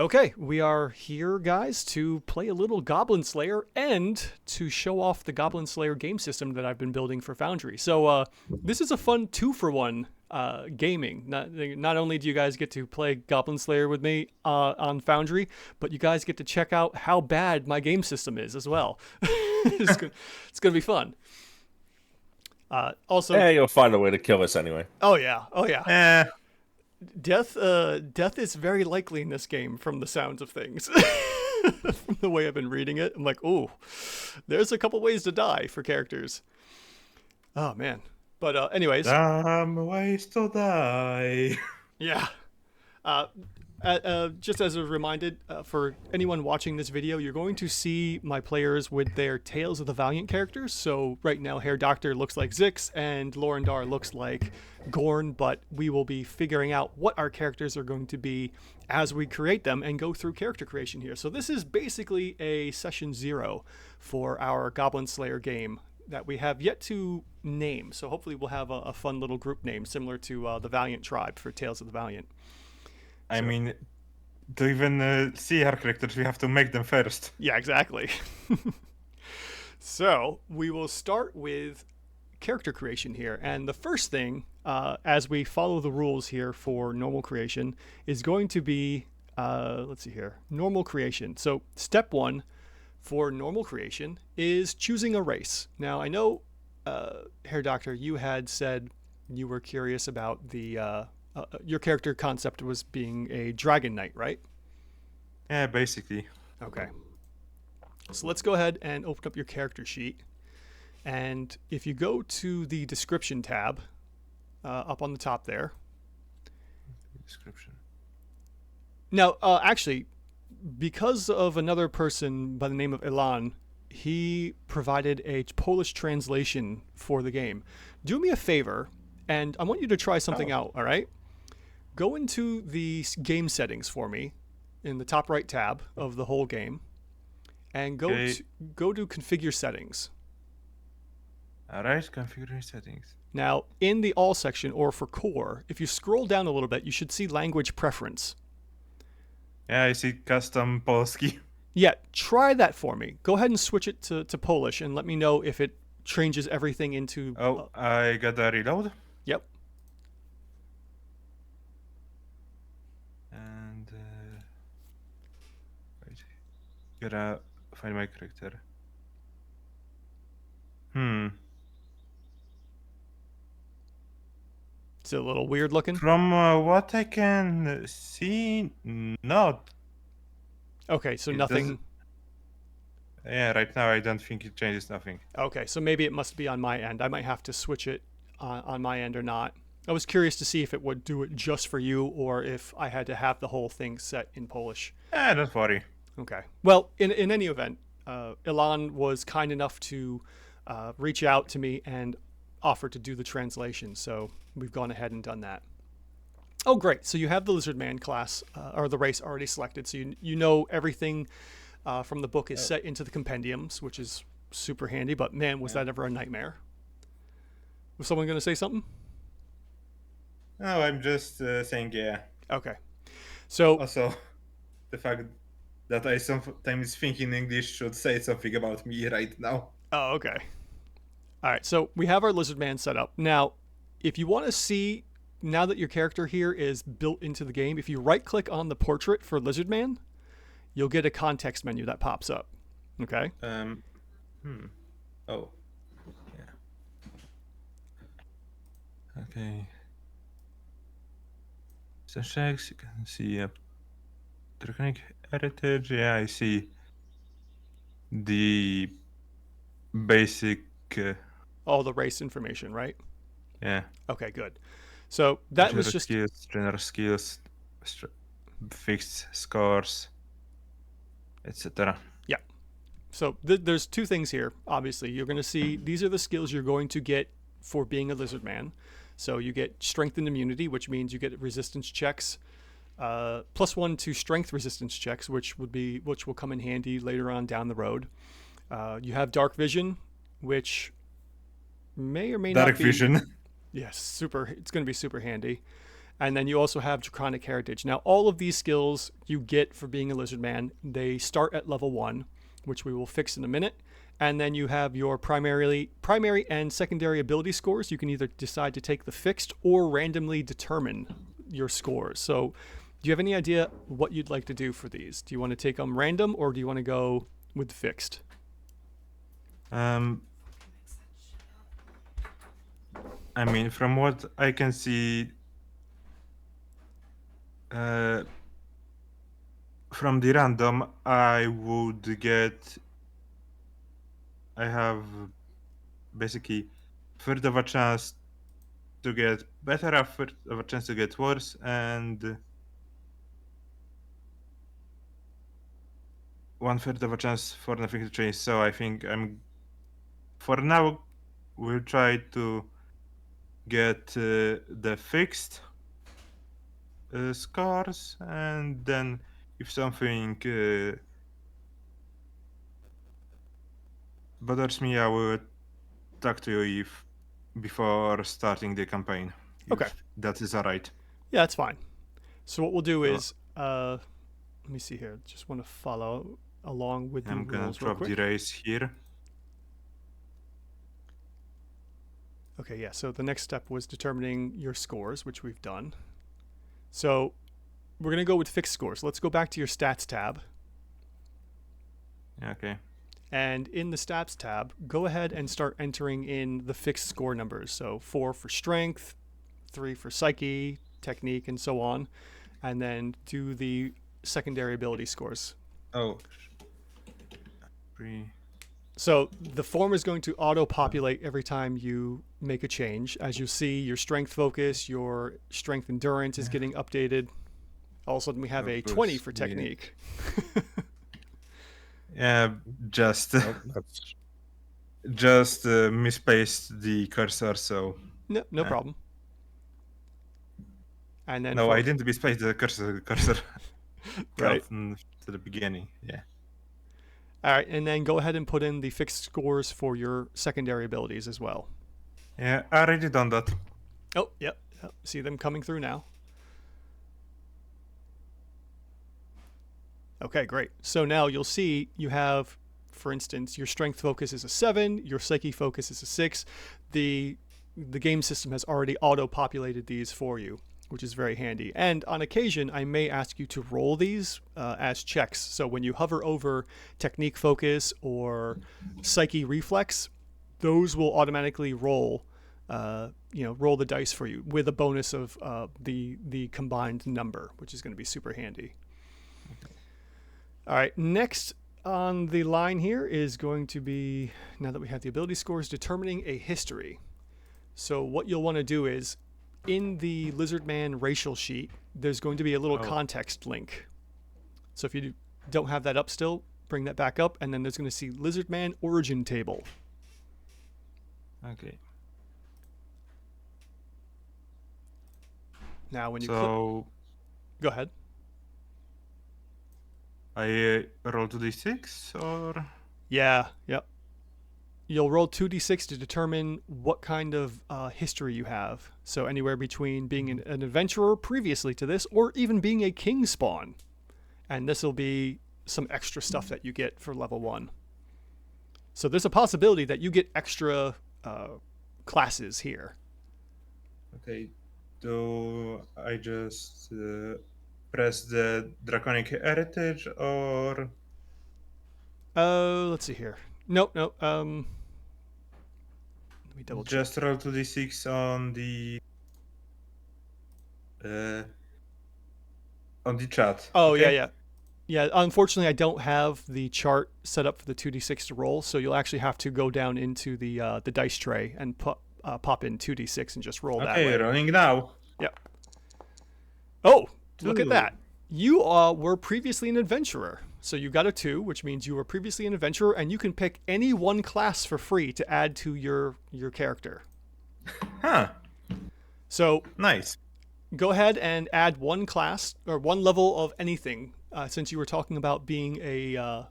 Okay, we are here, guys, to play a little Goblin Slayer and to show off the Goblin Slayer game system that I've been building for Foundry. So this is a fun two-for-one gaming. Not only do you guys get to play Goblin Slayer with me on Foundry, but you guys get to check out how bad my game system is as well. It's gonna be fun. Also, Yeah, you'll find a way to kill us anyway. oh yeah, oh yeah. Eh, Death is very likely in this game from the sounds of things. From the way I've been reading it, I'm like, ooh, there's a couple ways to die for characters. Oh man. But anyways, some ways to die. yeah. Just as a reminder, for anyone watching this video, you're going to see my players with their Tales of the Valiant characters. So right now, Herr Doctor looks like Zix and Lorindar looks like Gorn, but we will be figuring out what our characters are going to be as we create them and go through character creation here. So this is basically a session 0 for our Goblin Slayer game that we have yet to name. So hopefully we'll have a fun little group name similar to the Valiant tribe for Tales of the Valiant. I mean, to even see our characters, we have to make them first. Yeah, exactly. So we will start with character creation here. And the first thing, as we follow the rules here for normal creation, is going to be, let's see here, normal creation. So step 1 for normal creation is choosing a race. Now, I know, Herr Doctor, you had said you were curious about the... your character concept was being a dragon knight, right? Yeah, basically. Okay. So let's go ahead and open up your character sheet. And if you go to the description tab up on the top there. Description. Now, actually, because of another person by the name of Elan, he provided a Polish translation for the game. Do me a favor, and I want you to try something out, all right? Go into the game settings for me in the top right tab of the whole game and go to configure settings. Alright, configure settings. Now, in the all section or for core, if you scroll down a little bit, you should see language preference. Yeah, I see custom Polski. Yeah, try that for me. Go ahead and switch it to Polish and let me know if it changes everything into... Oh, I got a reload. Yep. And wait, gotta find my character. It's a little weird looking. From what I can see, not. Okay, so It nothing... doesn't- Yeah, right now I don't think it changes nothing. Okay, so maybe it must be on my end. I might have to switch it on my end or not. I was curious to see if it would do it just for you or if I had to have the whole thing set in Polish. Don't worry. Okay. Well, in any event, Ilan was kind enough to reach out to me and offer to do the translation, so we've gone ahead and done that. Oh, great. So you have the Lizard Man class, or the race already selected, so you know everything from the book is set into the compendiums, which is super handy, but man, was that ever a nightmare. Was someone going to say something? No, I'm just saying yeah. Okay. So Also, the fact that I sometimes think in English should say something about me right now. oh, okay. All right, so we have our Lizard Man set up. Now, if you want to see, now that your character here is built into the game, if you right-click on the portrait for Lizard Man, you'll get a context menu that pops up. Okay? Oh. Yeah. Okay. So checks, you can see draconic heritage. Yeah, I see the basic. All the race information, right? Yeah. Okay, good. So that was General just... skills, general skills, fixed scores, etc. Yeah. So there's two things here. Obviously, you're going to see these are the skills you're going to get for being a Lizard Man. So you get strength and immunity, which means you get resistance checks, +1 to strength resistance checks, which will come in handy later on down the road. You have dark vision, which may or may not be... Dark vision. Yes, super. It's going to be super handy. And then you also have Draconic Heritage. Now, all of these skills you get for being a lizard man, they start at level 1, which we will fix in a minute. And then you have your primary and secondary ability scores. You can either decide to take the fixed or randomly determine your scores. So do you have any idea what you'd like to do for these? Do you want to take them random, or do you want to go with fixed? I mean, from what I can see, from the random, I have basically third of a chance to get better, a third of a chance to get worse, and 1/3 of a chance for nothing to change. So I think for now, we'll try to get the fixed scores, and then if something bothers me, I will talk to you before starting the campaign. Okay. If that is alright. Yeah, that's fine. So what we'll do is, let me see here. Just want to follow along with the I'm gonna rules real drop quick. the race here. Okay, yeah, so the next step was determining your scores, which we've done. So we're going to go with fixed scores. Let's go back to your stats tab. Okay. And in the stats tab, go ahead and start entering in the fixed score numbers. So 4 for strength, 3 for psyche, technique, and so on. And then do the secondary ability scores. Oh. So the form is going to auto-populate every time you make a change. As you see, your strength focus, your strength endurance is getting updated. All of a sudden, we have a 20 for technique. Yeah, just misplaced the cursor, so... No problem. And then I didn't misplace the cursor. Right. To the beginning, yeah. All right, and then go ahead and put in the fixed scores for your secondary abilities as well. Yeah, I already done that. Oh, yep. See them coming through now. Okay, great. So now you'll see you have, for instance, your strength focus is a 7, your psyche focus is a 6. The game system has already auto-populated these for you, which is very handy. And on occasion, I may ask you to roll these as checks. So when you hover over technique focus or psyche reflex, those will automatically roll, roll the dice for you with a bonus of the combined number, which is going to be super handy. All right, next on the line here is going to be, now that we have the ability scores, determining a history. So what you'll want to do is, in the Lizard Man racial sheet, there's going to be a little context link. So if you don't have that up still, bring that back up, and then there's going to see Lizard Man origin table. Okay. Now when you click... Go ahead. I roll 2d6, or...? Yeah, yep. You'll roll 2d6 to determine what kind of history you have. So anywhere between being an adventurer previously to this, or even being a king spawn. And this will be some extra stuff that you get for level 1. So there's a possibility that you get extra classes here. Okay. Do I just press the Draconic Heritage, or...? Let's see here. Nope. Let me double check. Just roll 2d6 on the chat. Oh, okay? yeah. Yeah, unfortunately, I don't have the chart set up for the 2d6 to roll, so you'll actually have to go down into the dice tray and pop in 2d6 and just roll that way. Okay, rolling now. Yep. Oh, look at that. You were previously an adventurer. So you got a 2, which means you were previously an adventurer, and you can pick any one class for free to add to your character. Huh. So nice. Go ahead and add one class or one level of anything. Since you were talking about being a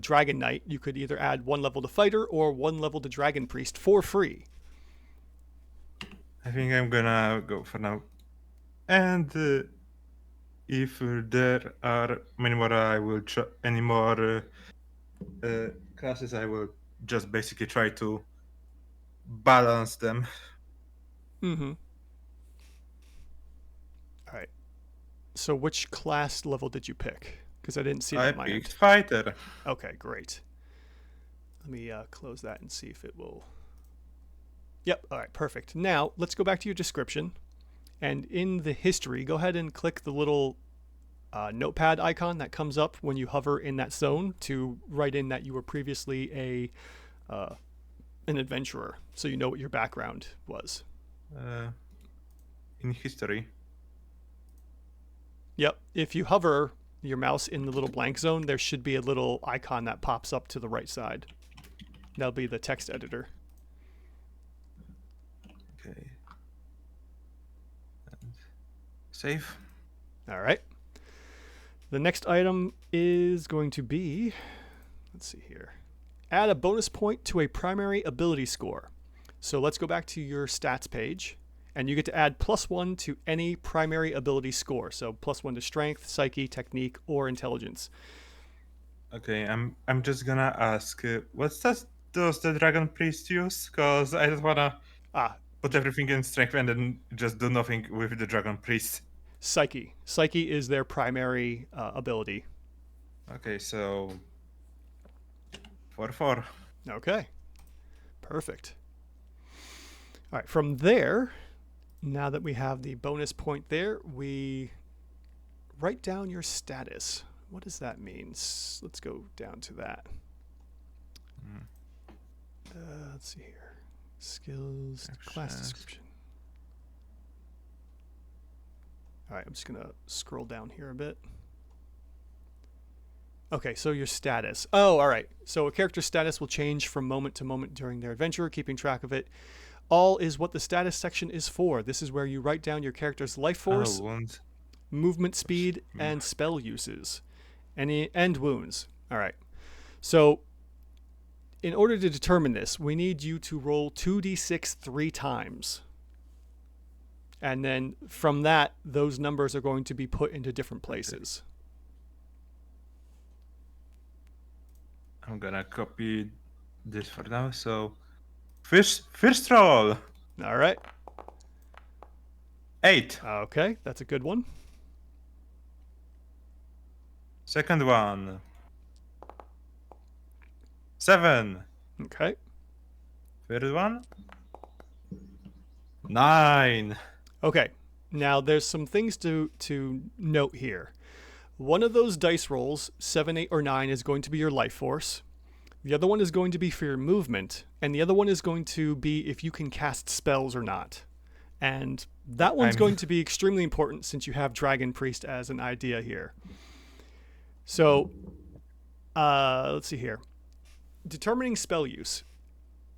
dragon knight, you could either add 1 level to fighter or 1 level to dragon priest for free. I think I'm gonna go for now. And if there are many more, I will any more classes. I will just basically try to balance them. Mm-hmm. All right. So which class level did you pick? Because I didn't see it I on my picked end. fighter. Okay, great. Let me close that and see if it will. Yep. All right, perfect. Now let's go back to your description. And in the history, go ahead and click the little notepad icon that comes up when you hover in that zone to write in that you were previously an adventurer, so you know what your background was. In history. Yep. If you hover your mouse in the little blank zone, there should be a little icon that pops up to the right side. That'll be the text editor. Okay. And save. All right. The next item is going to be, let's see here, add a bonus point to a primary ability score. So let's go back to your stats page, and you get to add +1 to any primary ability score. So +1 to strength, psyche, technique, or intelligence. Okay, I'm just gonna ask, what does the dragon priest use? Cause I just wanna Ah, put everything in strength and then just do nothing with the dragon priest. psyche. Psyche is their primary ability. Okay, so 4. Okay, perfect. All right, from there, now that we have the bonus point there, we write down your status. What does that mean? Let's go down to that. Let's see here. Skills, class Actions. description. All right, I'm just going to scroll down here a bit. Okay, so your status. Oh, all right. So a character's status will change from moment to moment during their adventure, keeping track of it. All is what the status section is for. This is where you write down your character's life force, Wounds. movement speed, and spell uses. And wounds. All right. So in order to determine this, we need you to roll 2d6 3 times. And then from that, those numbers are going to be put into different places. I'm gonna copy this for now. So first roll, All right. 8. Okay, that's a good one. Second one, 7. Okay. Third one, 9. Okay. Now there's some things to note here. One of those dice rolls, 7, 8, or 9, is going to be your life force. The other one is going to be for your movement, and the other one is going to be if you can cast spells or not. And that one's going to be extremely important since you have Dragon Priest as an idea here. So, let's see here. Determining spell use.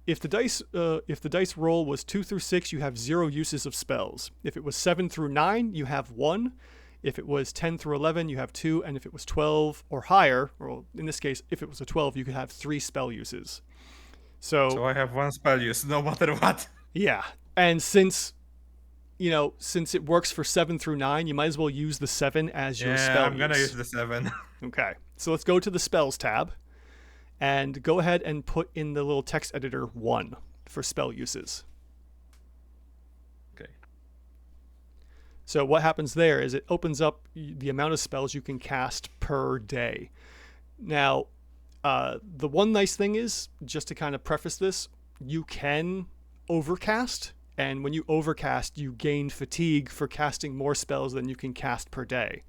If the dice roll was 2 through 6, you have 0 uses of spells. If it was 7 through 9, you have 1. If it was 10 through 11, you have 2, and if it was 12 or higher, or in this case, if it was a 12, you could have 3 spell uses. So I have 1 spell use, no matter what. Yeah, and since it works for 7 through 9, you might as well use the 7 as your spell I'm gonna use. use the 7. Okay, so let's go to the spells tab, and go ahead and put in the little text editor 1 for spell uses. Okay. So what happens there is it opens up the amount of spells you can cast per day. Now, the one nice thing is, just to kind of preface this, you can overcast, and when you overcast, you gain fatigue for casting more spells than you can cast per day.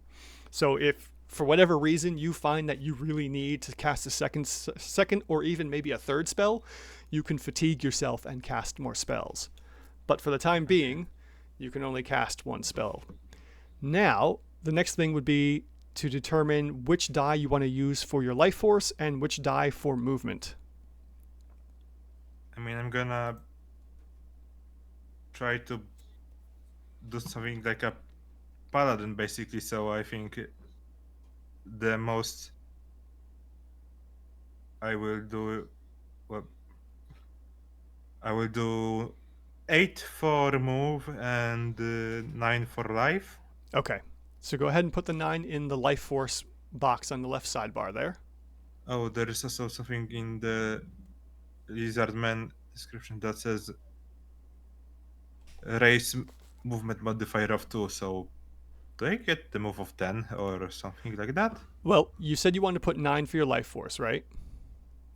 So if for whatever reason you find that you really need to cast a second or even maybe a third spell, you can fatigue yourself and cast more spells. But for the time being, you can only cast 1 spell. Now, the next thing would be to determine which die you want to use for your life force and which die for movement. I mean, I'm gonna try to do something like a paladin, basically. So I think the most I will do, well, I will do 8 for move and 9 for life. Okay. So go ahead and put the 9 in the life force box on the left sidebar there. Oh, there is also something in the Lizardman description that says raise movement modifier of 2. So do I get the move of 10 or something like that? Well, you said you wanted to put 9 for your life force, right?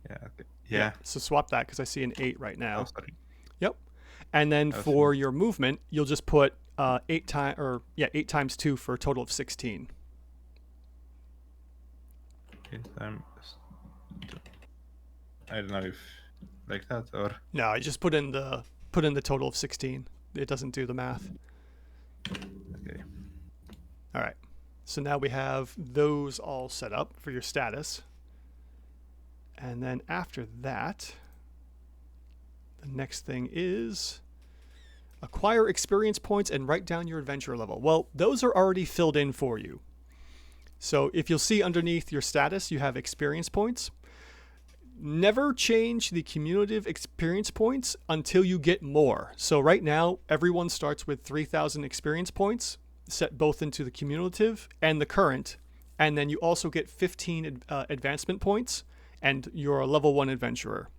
Yeah. Okay. Yeah. So swap that because I see an 8 right now. Oh, sorry. Yep. And then I was for thinking- your movement, you'll just put 8 times 2 for a total of 16. 8 times 2. I don't know if like that or No, I just put in the total of 16. It doesn't do the math. okay. All right. So now we have those all set up for your status. And then after that, the next thing is acquire experience points and write down your adventure level. Well, those are already filled in for you. So if you'll see underneath your status, you have experience points. Never change the cumulative experience points until you get more. So right now, everyone starts with 3,000 experience points, set both into the cumulative and the current. And then you also get 15 advancement points, and you're a level 1 adventurer.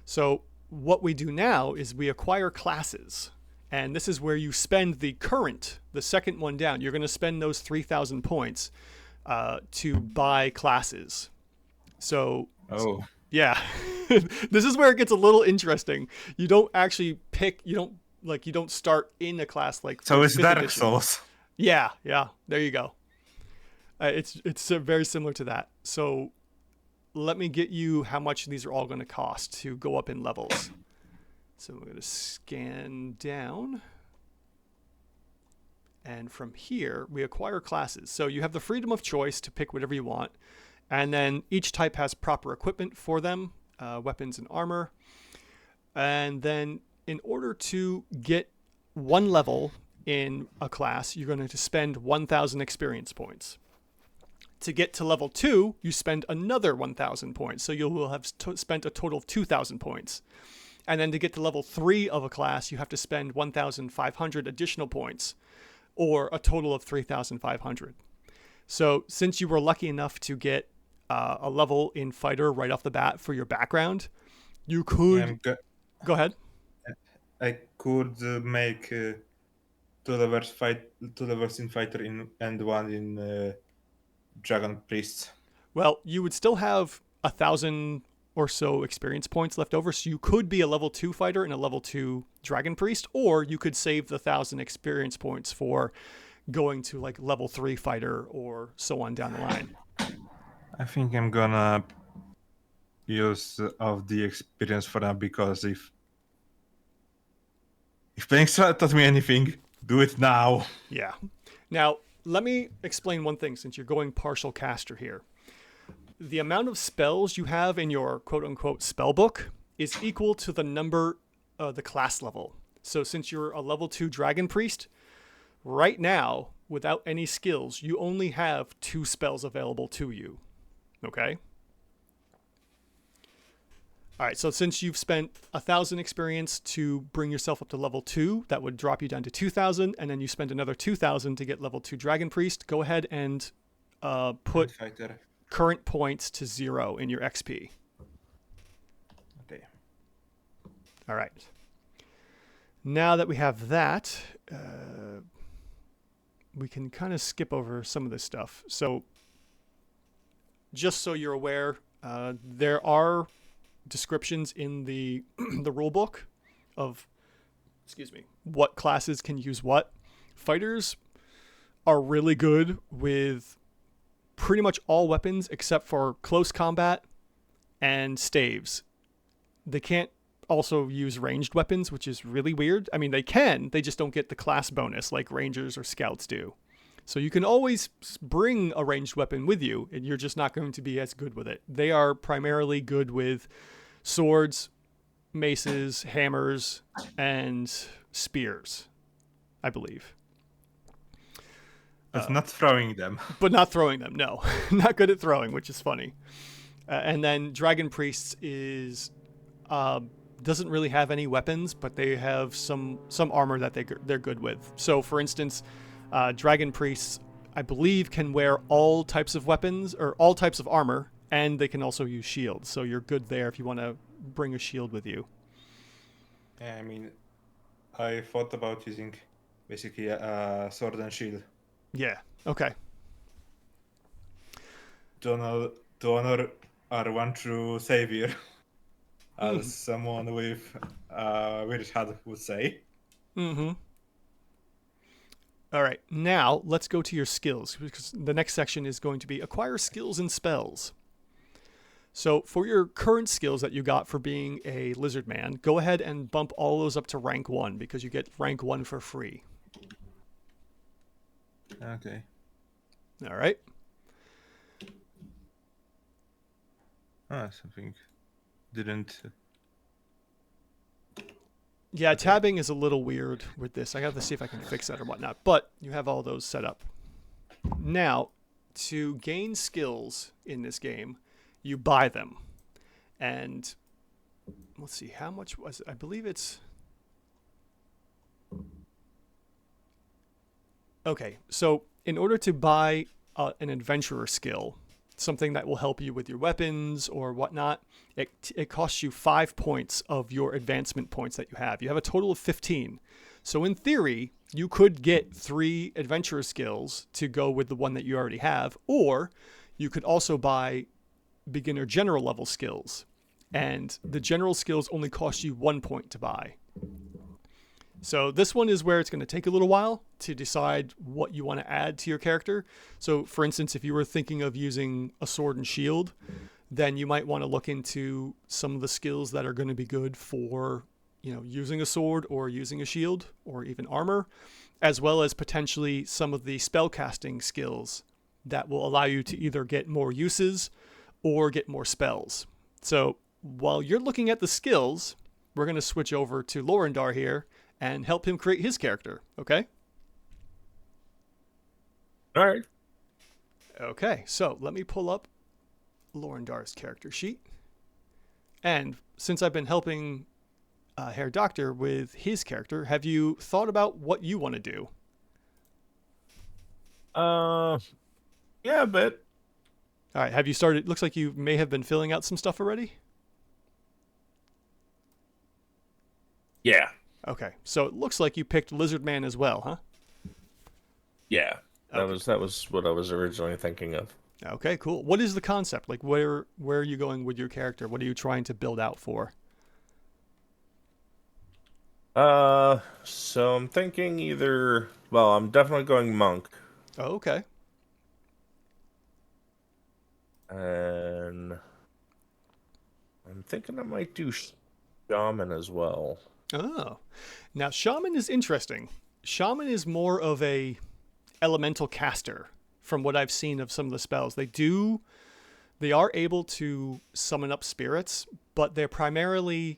So what we do now is we acquire classes. And this is where you spend the current, the second one down. You're going to spend those 3,000 points to buy classes. So, Oh. yeah, this is where it gets a little interesting. You don't actually pick, you don't start in a class like. So it's fifth Dark edition. Souls. Yeah, there you go. It's very similar to that. So let me get you how much these are all going to cost to go up in levels. So we're going to scan down. And from here, we acquire classes. So you have the freedom of choice to pick whatever you want. And then each type has proper equipment for them, weapons and armor. And then in order to get one level in a class, you're going to spend 1,000 experience points. To get to level 2, you spend another 1,000 points. So you will have spent a total of 2,000 points. And then to get to level 3 of a class, you have to spend 1,500 additional points, or a total of 3,500. So since you were lucky enough to get a level in fighter right off the bat for your background, you could... Go ahead. I could make 2 levels in fighter and 1 in Dragon Priest. Well, you would still have 1,000 or so experience points left over, so you could be a level 2 fighter and a level 2 Dragon Priest, or you could save the 1,000 experience points for going to like level 3 fighter or so on down the line. I think I'm gonna use of the experience for now, because if playing taught me anything, do it now. Yeah. Now, let me explain one thing since you're going partial caster here. The amount of spells you have in your quote-unquote spell book is equal to the number, the class level. So since you're a level 2 Dragon Priest, right now, without any skills, you only have 2 spells available to you. Okay? All right, so since you've spent 1,000 experience to bring yourself up to level 2, that would drop you down to 2,000, and then you spend another 2,000 to get level 2 Dragon Priest. Go ahead and put Fighter. current points to 0 in your XP. Okay. All right. Now that we have that, we can kind of skip over some of this stuff. So just so you're aware, there are descriptions in the the rule book of what classes can use what. Fighters are really good with pretty much all weapons except for close combat and staves. They can't also use ranged weapons, which is really weird. I mean, they can, they just don't get the class bonus like rangers or scouts do. So you can always bring a ranged weapon with you, and you're just not going to be as good with it. They are primarily good with swords, maces, hammers, and spears, I believe. But not throwing them. But not throwing them, no. Not good at throwing, which is funny. And then Dragon Priests is doesn't really have any weapons, but they have some armor that they're good with. So, for instance, dragon priests, I believe, can wear all types of weapons or all types of armor, and they can also use shields. So you're good there if you want to bring a shield with you. Yeah, I mean, I thought about using basically a sword and shield Yeah. Okay. to honor our one true savior, as someone with British hat would say. Mm-hmm. All right. Now let's go to your skills, because the next section is going to be acquire skills and spells. So for your current skills that you got for being a lizard man, go ahead and bump all those up to rank 1 because you get rank 1 for free. Okay. All right. Something didn't. Yeah, tabbing is a little weird with this. I have to see if I can fix that or whatnot. But you have all those set up. Now, to gain skills in this game, you buy them. And let's see, how much was it? I believe it's... Okay, so in order to buy an adventurer skill, something that will help you with your weapons or whatnot, it costs you 5 points of your advancement points that you have. You have a total of 15. So in theory, you could get 3 adventurer skills to go with the one that you already have, or you could also buy beginner general level skills. And the general skills only cost you 1 point to buy. So this one is where it's going to take a little while to decide what you want to add to your character. So for instance, if you were thinking of using a sword and shield, then you might want to look into some of the skills that are going to be good for, using a sword or using a shield or even armor, as well as potentially some of the spellcasting skills that will allow you to either get more uses or get more spells. So while you're looking at the skills, we're going to switch over to Lorindar here and help him create his character, okay? All right. Okay, so let me pull up Lorindar's character sheet. And since I've been helping Herr Doctor with his character, have you thought about what you want to do? Yeah, a bit. All right, have you started? Looks like you may have been filling out some stuff already. Yeah. Okay, so it looks like you picked Lizard Man as well, huh? Yeah. That Okay. was what I was originally thinking of. Okay, cool. What is the concept? Like, where are you going with your character? What are you trying to build out for? So I'm thinking I'm definitely going monk. Oh, okay. And I'm thinking I might do shaman as well. Oh, now shaman is interesting. Shaman is more of a elemental caster from what I've seen of some of the spells. They are able to summon up spirits, but they're primarily,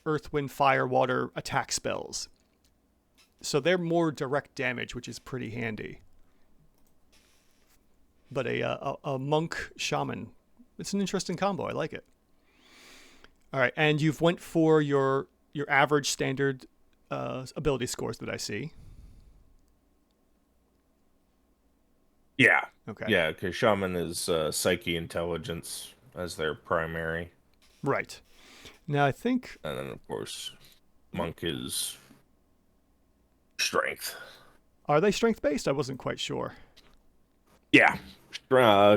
earth, wind, fire, water attack spells. So they're more direct damage, which is pretty handy. But a monk shaman, it's an interesting combo. I like it. All right, and you've went for your average standard ability scores that I see. Yeah. Okay. Yeah, because shaman is psyche intelligence as their primary. Right. Now I think... And then, of course, monk is strength. Are they strength-based? I wasn't quite sure. Yeah.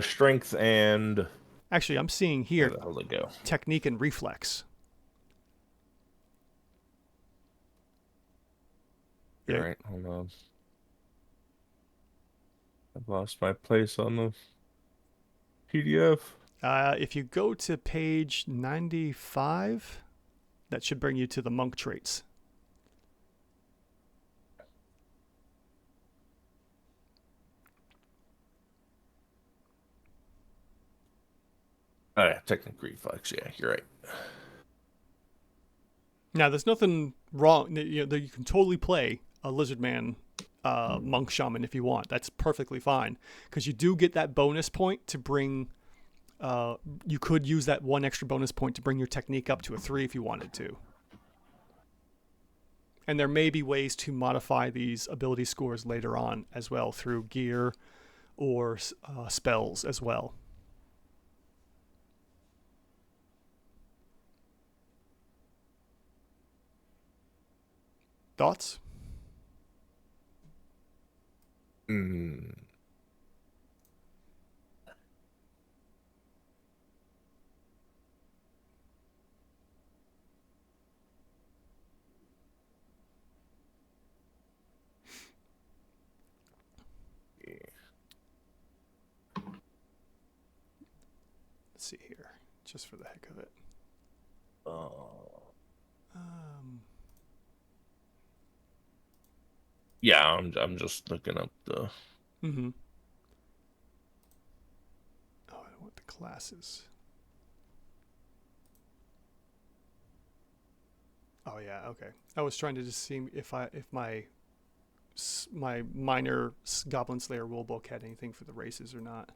Strength and... Actually, I'm seeing here Where the hell did it go? technique and reflex. Yeah. All right, hold on. I've lost my place on the PDF. If you go to page 95, that should bring you to the monk traits. Oh, yeah, technique reflex. Yeah, you're right. Now, there's nothing wrong. You can totally play a lizard man monk shaman if you want. That's perfectly fine because you do get that bonus point to bring. You could use that one extra bonus point to bring your technique up to a 3 if you wanted to. And there may be ways to modify these ability scores later on as well through gear or spells as well. Thoughts? Mm. Let's see here, just for the heck of it. Yeah, I'm just looking up the. Mm-hmm. Oh, I don't want the classes. Oh yeah, okay. I was trying to just see if my minor Goblin Slayer rulebook had anything for the races or not.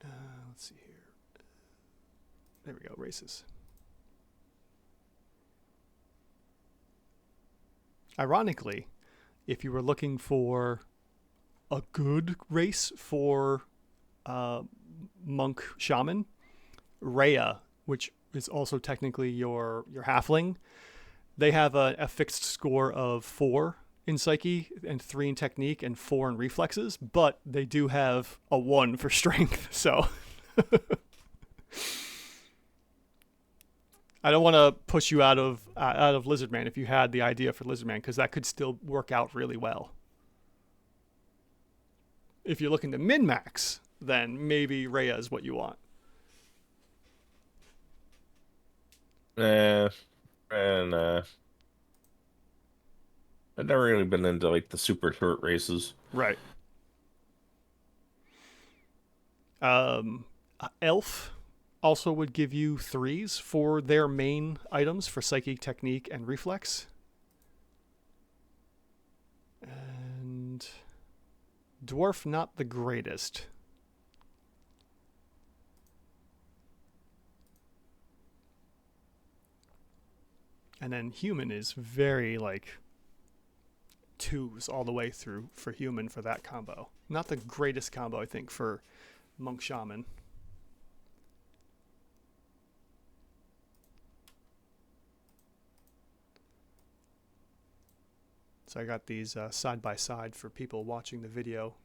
Let's see here. There we go, races. Ironically, if you were looking for a good race for monk shaman, Rhea, which is also technically your halfling, they have a fixed score of 4 in psyche and 3 in technique and 4 in reflexes, but they do have a 1 for strength. So I don't want to push you out of Lizardman if you had the idea for Lizardman, because that could still work out really well. If you're looking to min-max, then maybe Rhea is what you want. And I've never really been into like the super short races. Right. Elf also would give you 3s for their main items for psychic, technique, and reflex. And dwarf, not the greatest. And then human is very like 2s all the way through for human for that combo. Not the greatest combo, I think, for monk shaman. So I got these side by side for people watching the video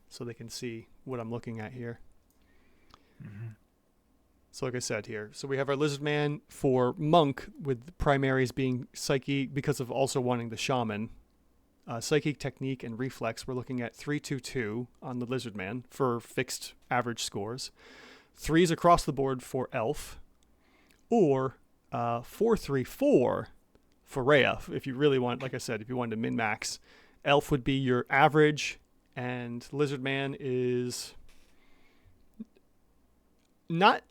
so they can see what I'm looking at here. Mm-hmm. So like I said here, so we have our Lizardman for monk with primaries being psychic because of also wanting the shaman. Psychic, technique, and reflex, we're looking at 3-2-2 on the Lizardman for fixed average scores. 3s across the board for elf, or 4-3-4 for Rhea. If you really want, like I said, if you wanted to min-max, elf would be your average, and Lizardman is not.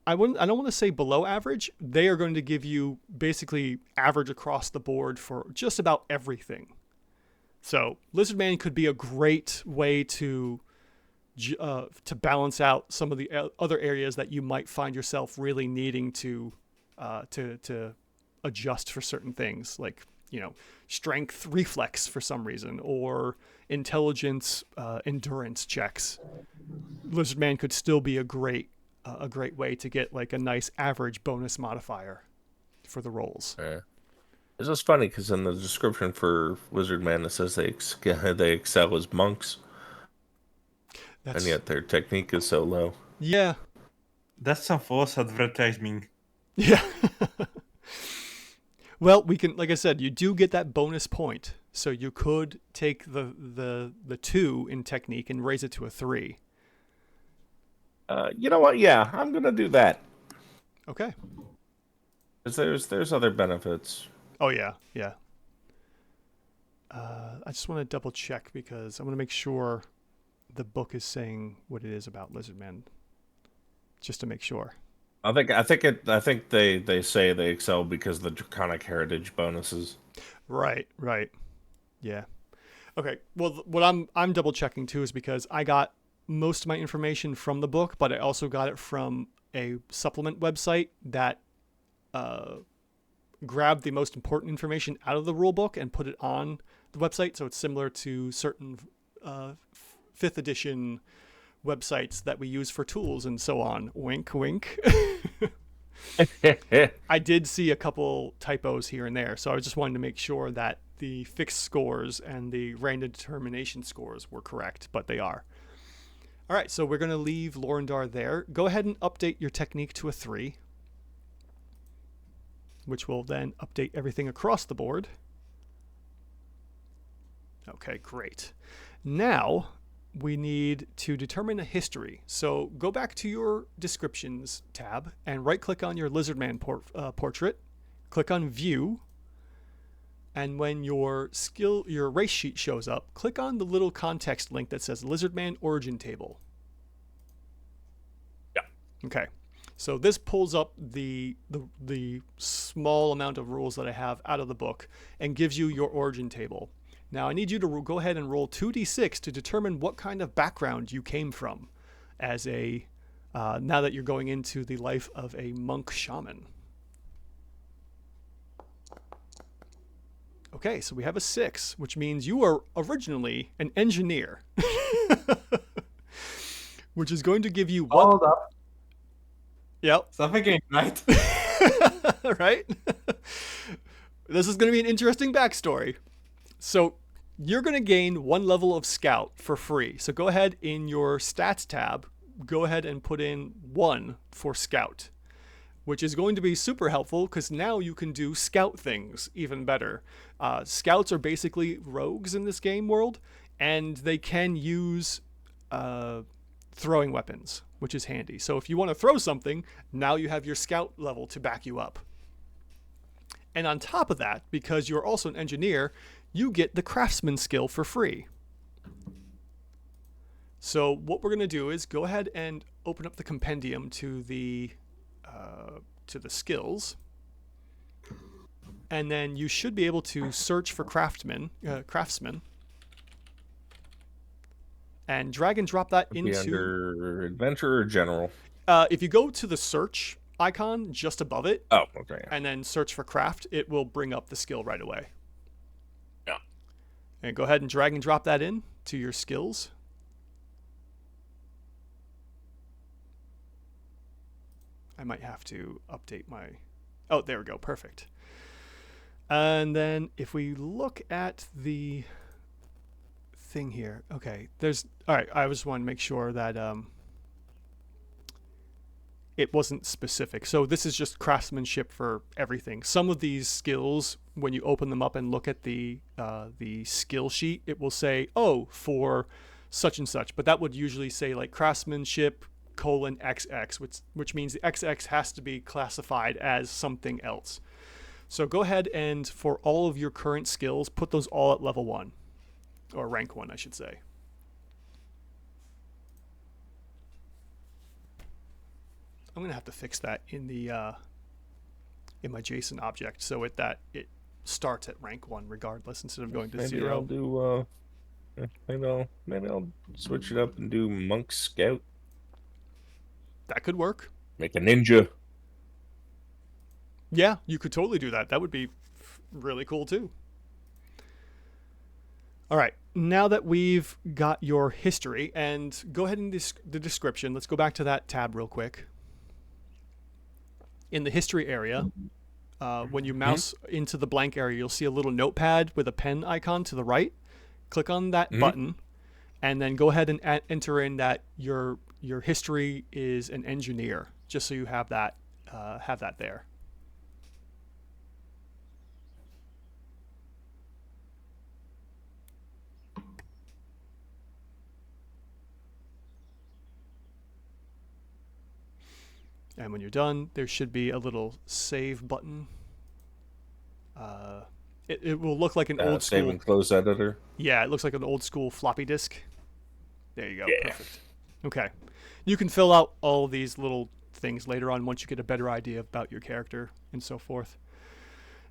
I don't want to say below average. They are going to give you basically average across the board for just about everything. So Lizardman could be a great way to balance out some of the other areas that you might find yourself really needing to adjust for certain things, like, you know, strength reflex for some reason, or intelligence endurance checks. Lizardman could still be a great way to get like a nice average bonus modifier for the rolls. Yeah. It's just funny because in the description for Lizardman it says they excel as monks, and yet their technique is so low. Yeah. That's some false advertising. Yeah. Well, we can, like I said, you do get that bonus point, so you could take the 2 in technique and raise it to a 3. You know what? Yeah, I'm gonna do that. Okay. Because there's other benefits. Oh yeah. I just want to double check because I want to make sure the book is saying what it is about Lizardman, just to make sure. I think they say they excel because of the draconic heritage bonuses. Right. Yeah. Okay. Well, what I'm double checking too is because I got most of my information from the book, but I also got it from a supplement website that grab the most important information out of the rulebook and put it on the website. So it's similar to certain 5th edition websites that we use for tools and so on. Wink, wink. I did see a couple typos here and there, so I was just wanting to make sure that the fixed scores and the random determination scores were correct, but they are. All right, so we're going to leave Lorindar there. Go ahead and update your technique to a 3, which will then update everything across the board. Okay, great. Now we need to determine a history. So go back to your descriptions tab and right-click on your Lizardman portrait. Click on View. And when your race sheet shows up, click on the little context link that says Lizardman Origin Table. Yeah. Okay. So this pulls up the small amount of rules that I have out of the book and gives you your origin table. Now I need you to go ahead and roll 2d6 to determine what kind of background you came from as a now that you're going into the life of a monk shaman. Okay, so we have a 6, which means you are originally an engineer, which is going to give you one. Hold up. Yep. Something ain't right. Right? This is going to be an interesting backstory. So you're going to gain 1 level of scout for free. So go ahead in your stats tab, go ahead and put in 1 for scout, which is going to be super helpful because now you can do scout things even better. Scouts are basically rogues in this game world, and they can use throwing weapons, which is handy. So if you want to throw something, now you have your scout level to back you up. And on top of that, because you're also an engineer, you get the craftsman skill for free. So what we're going to do is go ahead and open up the compendium to the skills, and then you should be able to search for craftsman, and drag and drop that into under adventure or general. If you go to the search icon just above it, Oh, okay. and then search for craft, it will bring up the skill right away. Yeah. And go ahead and drag and drop that in to your skills. I might have to update my... Oh, there we go. Perfect. And then if we look at the thing here. Okay, there's... All right, I just want to make sure that it wasn't specific. So this is just craftsmanship for everything. Some of these skills, when you open them up and look at the skill sheet, it will say, oh, for such and such. But that would usually say like craftsmanship :XX, which means the XX has to be classified as something else. So go ahead and for all of your current skills, put those all at level 1, or rank 1, I should say. I'm gonna have to fix that in the in my JSON object so it starts at rank 1 regardless instead of going to 0. I'll do maybe I'll switch it up and do monk scout. That could work. Make a ninja. Yeah, you could totally do that. That would be really cool too. All right, now that we've got your history, and go ahead in the description. Let's go back to that tab real quick. In the history area, when you mouse into the blank area, you'll see a little notepad with a pen icon to the right. Click on that button, and then go ahead and enter in that your history is an engineer, just so you have that there. And when you're done, there should be a little save button. It will look like an old school... Save and close editor? Yeah, it looks like an old school floppy disk. There you go. Yeah. Perfect. Okay. You can fill out all these little things later on once you get a better idea about your character and so forth.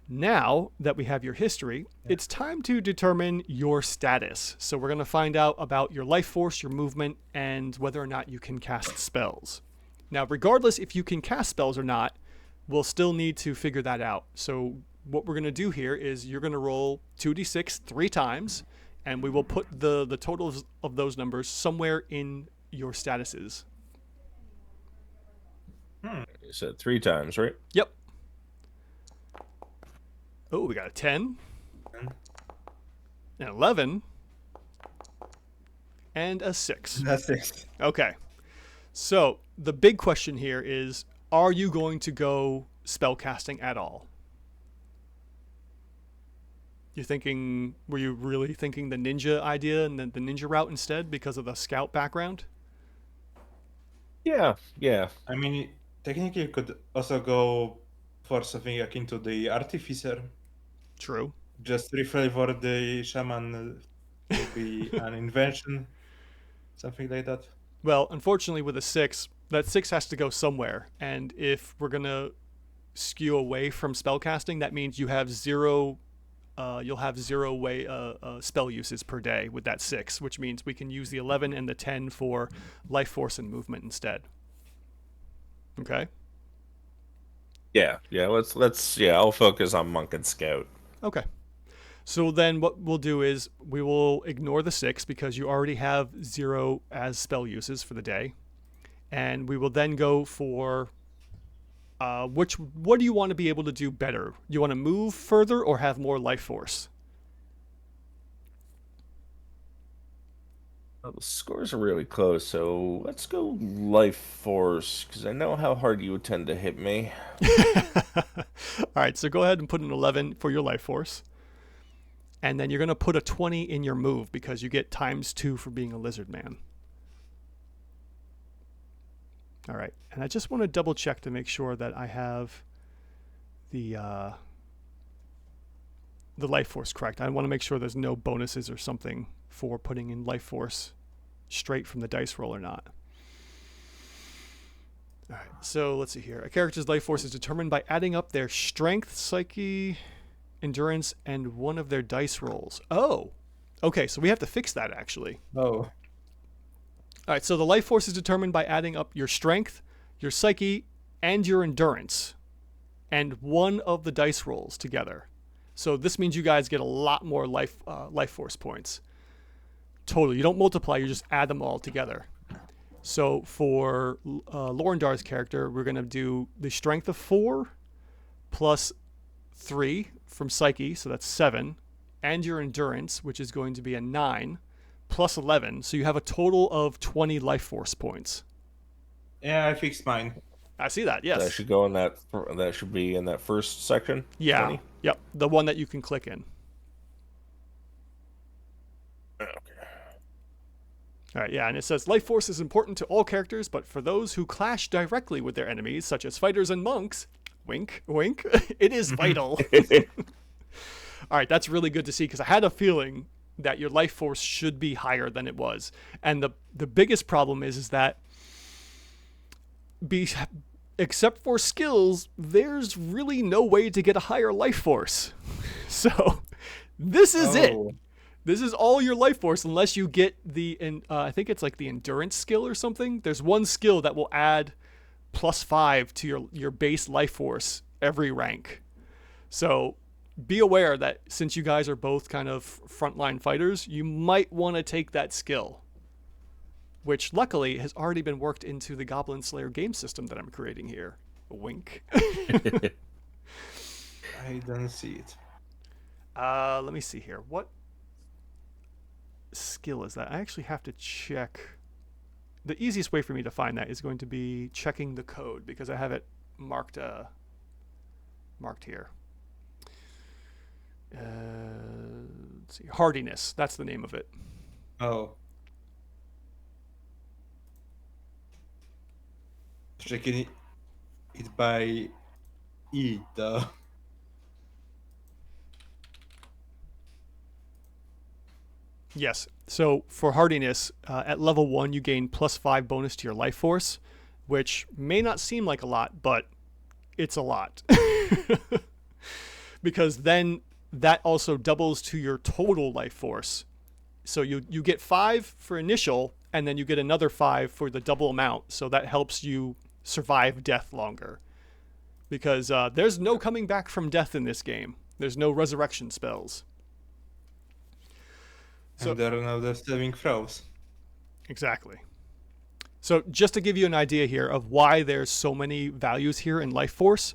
Now that we have your history, it's time to determine your status. So we're going to find out about your life force, your movement, and whether or not you can cast spells. Now, regardless if you can cast spells or not, we'll still need to figure that out. So what we're going to do here is you're going to roll 2d6 3 times, and we will put the totals of those numbers somewhere in your statuses. You said 3 times, right? Yep. Oh, we got a 10, an 11, and a 6. That's it. Okay. So the big question here is, are you going to go spellcasting at all? Were you really thinking the ninja idea and then the ninja route instead because of the scout background? Yeah. I mean, technically, you could also go for something akin to the artificer. True. Just reflavor the shaman to be an invention, something like that. Well, unfortunately with a 6, that 6 has to go somewhere. And if we're going to skew away from spellcasting, that means you'll have 0 spell uses per day with that 6, which means we can use the 11 and the 10 for life force and movement instead. Okay? Yeah. Let's I'll focus on monk and scout. Okay. So then what we'll do is we will ignore the 6 because you already have 0 as spell uses for the day. And we will then go for what do you want to be able to do better? You want to move further or have more life force? Well, the scores are really close, so let's go life force, because I know how hard you would tend to hit me. All right, so go ahead and put an 11 for your life force. And then you're going to put a 20 in your move because you get ×2 for being a lizard man. All right, and I just want to double check to make sure that I have the life force correct. I want to make sure there's no bonuses or something for putting in life force straight from the dice roll or not. All right, so let's see here. A character's life force is determined by adding up their strength, psyche, endurance, and one of their dice rolls. Oh, okay, so we have to fix that actually. Oh. All right, so the life force is determined by adding up your strength, your psyche, and your endurance, and one of the dice rolls together. So this means you guys get a lot more life force points. Total. You don't multiply, you just add them all together. So for Lorendar's character, we're going to do the strength of 4 plus 3 from psyche, so that's 7, and your endurance, which is going to be a 9, plus 11. So you have a total of 20 life force points. Yeah, I fixed mine. I see that, yes. That should go in that should be in that first section? Yeah. 20? Yep. The one that you can click in. Okay. All right, yeah, and it says life force is important to all characters, but for those who clash directly with their enemies, such as fighters and monks, wink, wink, it is vital. All right, that's really good to see because I had a feeling that your life force should be higher than it was. And the biggest problem is that except for skills, there's really no way to get a higher life force. So this is it. This is all your life force unless you get I think it's like the endurance skill or something. There's one skill that will add +5 to your base life force every rank. So be aware that since you guys are both kind of frontline fighters, you might want to take that skill, which luckily has already been worked into the Goblin Slayer game system that I'm creating here. Wink. I don't see it. Let me see here. What skill is that? I actually have to check. The easiest way for me to find that is going to be checking the code because I have it marked here. Let's see. Hardiness. That's the name of it. Oh. Checking it by E, though. Yes. So for hardiness, at level 1, you gain +5 bonus to your life force, which may not seem like a lot, but it's a lot. Because then that also doubles to your total life force. So you get 5 for initial, and then you get another 5 for the double amount. So that helps you survive death longer. because there's no coming back from death in this game. There's no resurrection spells. And there are now the saving throws. Exactly. So just to give you an idea here of why there's so many values here in Life Force,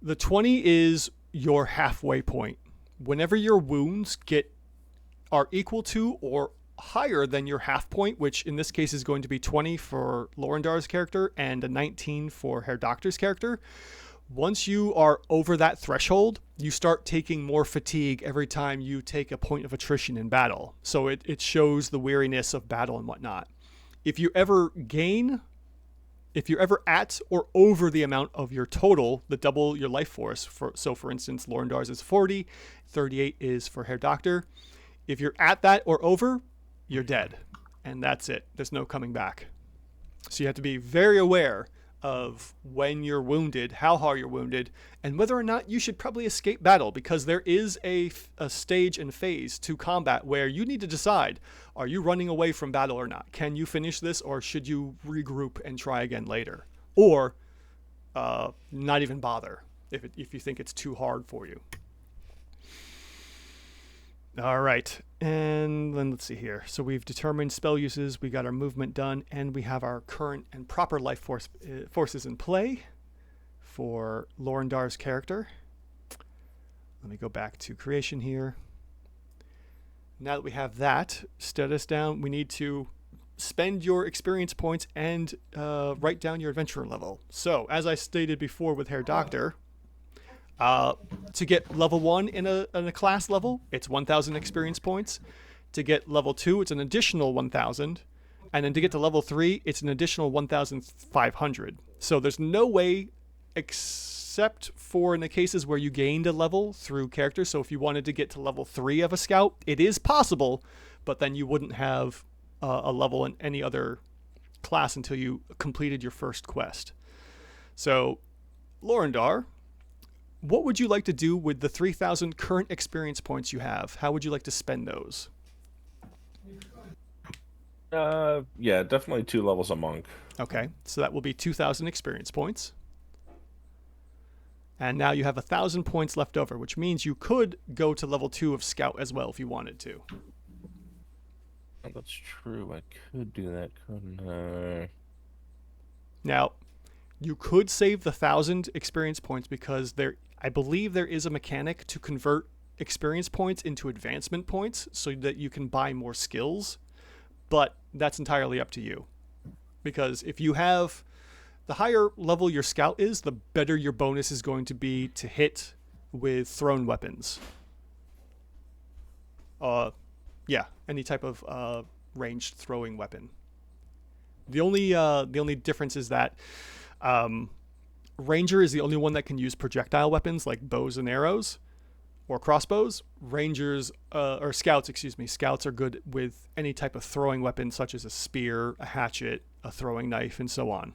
the 20 is your halfway point. Whenever your wounds are equal to or higher than your half point, which in this case is going to be 20 for Lorendar's character and a 19 for Herr Doctor's character, once you are over that threshold, you start taking more fatigue every time you take a point of attrition in battle. So it shows the weariness of battle and whatnot. If you're ever at or over the amount of your total, the double your life force, so for instance, Lorendar's is 40, 38 is for Herr Doctor. If you're at that or over, you're dead. And that's it. There's no coming back. So you have to be very aware of when you're wounded, how hard you're wounded, and whether or not you should probably escape battle, because there is a stage and phase to combat where you need to decide, are you running away from battle or not? Can you finish this, or should you regroup and try again later? Or not even bother if you think it's too hard for you. All right, and then let's see here. So we've determined spell uses, we got our movement done, and we have our current and proper life forces in play for Lorendar's character. Let me go back to creation here. Now that we have that status down, we need to spend your experience points and write down your adventurer level. So, as I stated before with Herr Doctor, to get level 1 in a class level, it's 1,000 experience points. To get level 2, it's an additional 1,000. And then to get to level 3, it's an additional 1,500. So there's no way, except for in the cases where you gained a level through characters. So if you wanted to get to level 3 of a scout, it is possible, but then you wouldn't have a level in any other class until you completed your first quest. So, Lorendar, what would you like to do with the 3,000 current experience points you have? How would you like to spend those? Yeah, definitely 2 levels a monk. Okay, so that will be 2,000 experience points. And now you have 1,000 points left over, which means you could go to level 2 of Scout as well if you wanted to. Oh, that's true. I could do that, couldn't I? Now, you could save the 1,000 experience points because I believe there is a mechanic to convert experience points into advancement points so that you can buy more skills, but that's entirely up to you. Because if you have the higher level your scout is, the better your bonus is going to be to hit with thrown weapons. Yeah, any type of ranged throwing weapon. The only difference is that Ranger is the only one that can use projectile weapons like bows and arrows or crossbows. Rangers, or scouts, excuse me, scouts are good with any type of throwing weapon such as a spear, a hatchet, a throwing knife, and so on.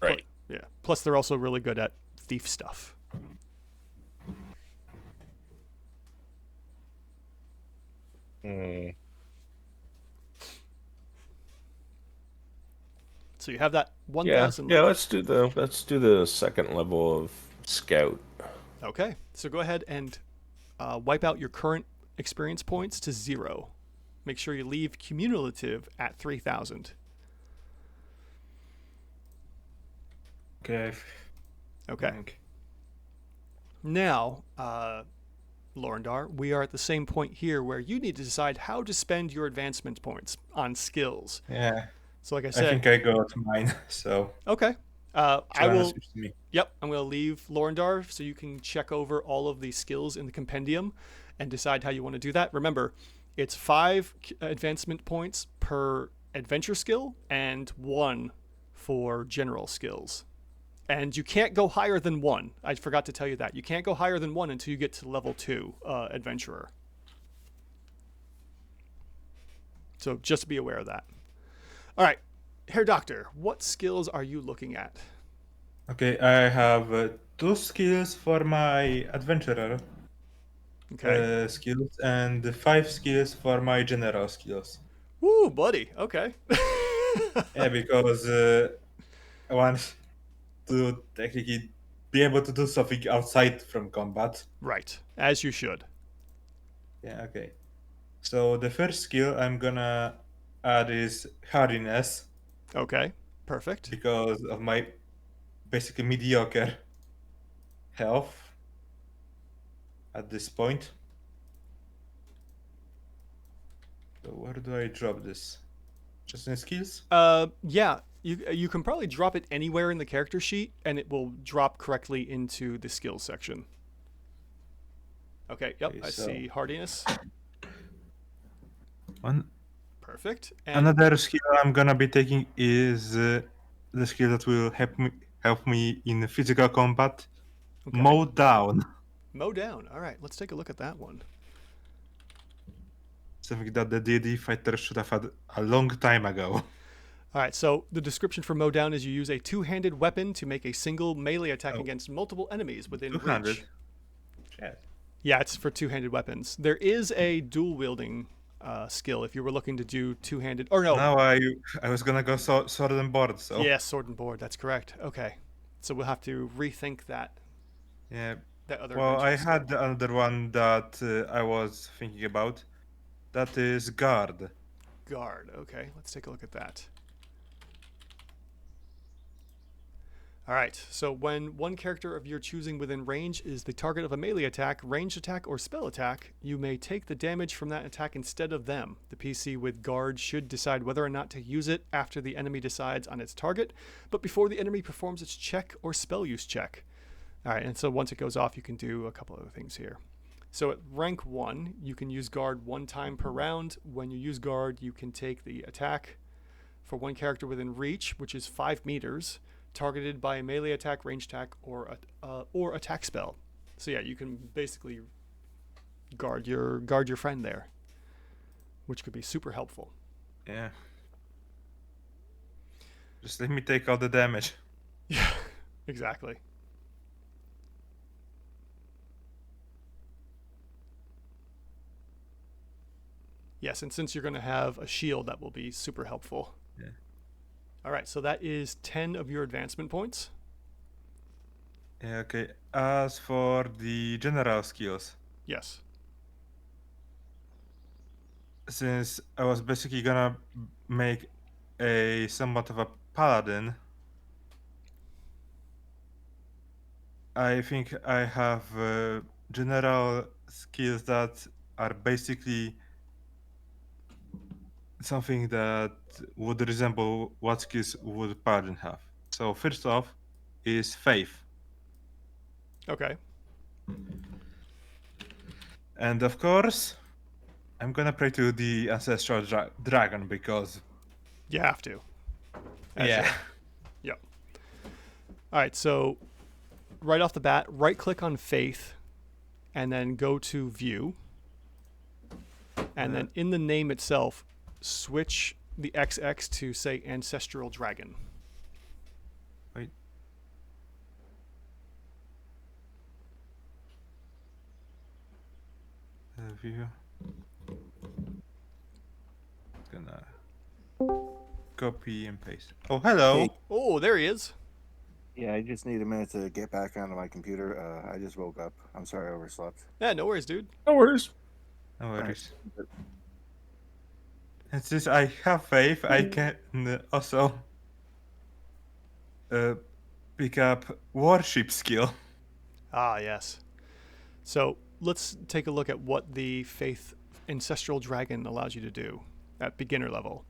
Right. Yeah. Plus, they're also really good at thief stuff. So you have that 1,000. Yeah. Let's do the second level of scout. Okay. So go ahead and wipe out your current experience points to 0. Make sure you leave cumulative at 3,000. Okay. Okay. Now, Lorendar, we are at the same point here where you need to decide how to spend your advancement points on skills. Yeah. So like I said, I think I got mine, so. Okay. I will. Me. Yep. I'm going to leave Lorendar so you can check over all of the skills in the compendium and decide how you want to do that. Remember, it's 5 advancement points per adventure skill and 1 for general skills. And you can't go higher than 1. I forgot to tell you that. You can't go higher than 1 until you get to level 2 adventurer. So just be aware of that. All right. Herr Doctor, what skills are you looking at? Okay, I have 2 skills for my adventurer skills and 5 skills for my general skills. Woo, buddy. Okay. Yeah, because I want to technically be able to do something outside from combat. Right, as you should. Yeah, okay. So the first skill I'm gonna add is hardiness Okay, perfect. because of my basically mediocre health at this point. So where do I drop this? Just in skills? Yeah, you can probably drop it anywhere in the character sheet, and it will drop correctly into the skills section. Okay, yep, Okay, I so see hardiness. Perfect. And another skill I'm gonna be taking is the skill that will help me in physical combat. okay. Mow down. Mow down. All right, let's take a look at that one. Something that the D&D fighter should have had a long time ago. All right, so the description for mow down is you use a two-handed weapon to make a single melee attack Oh. against multiple enemies within 200. reach. Shit. Yeah, it's for two-handed weapons. There is a dual-wielding skill if you were looking to do two-handed. Or no. Now I was gonna go sword and board. So Yes, sword and board. That's correct. Okay, so we'll have to rethink that. yeah. That other. Well, I adventure had skill. another one that I was thinking about. That is guard. Guard. Okay, let's take a look at that. All right, so when one character of your choosing within range is the target of a melee attack, ranged attack, or spell attack, you may take the damage from that attack instead of them. The PC with guard should decide whether or not to use it after the enemy decides on its target, but before the enemy performs its check or spell use check. All right, and so once it goes off, you can do a couple other things here. So at rank 1, you can use guard one time per round. When you use guard, you can take the attack for one character within reach, which is 5 meters, targeted by a melee attack, range attack, or attack spell. So yeah, you can basically guard your friend there, which could be super helpful. Yeah. Just let me take all the damage. Yeah, exactly. Yes, and since you're going to have a shield, that will be super helpful. Yeah. All right, so that is 10 of your advancement points. Yeah, okay. As for the general skills, Yes. since I was basically gonna make a somewhat of a paladin, I think I have general skills that are basically something that would resemble what skills would paladin have. So first off is faith. Okay. And of course, I'm gonna pray to the ancestral dragon because You have to. As yeah. Yep. All right, so right off the bat, right click on Faith and then go to View. And then in the name itself, switch the XX to say Ancestral Dragon. Wait. View. Gonna copy and paste. Oh, hello. Hey. Oh, there he is. Yeah, I just need a minute to get back onto my computer. I just woke up. I'm sorry I overslept. Yeah, no worries, dude. No worries. No worries. And since I have faith, I can also pick up worship skill. Ah, yes. So let's take a look at what the Faith Ancestral Dragon allows you to do at beginner level.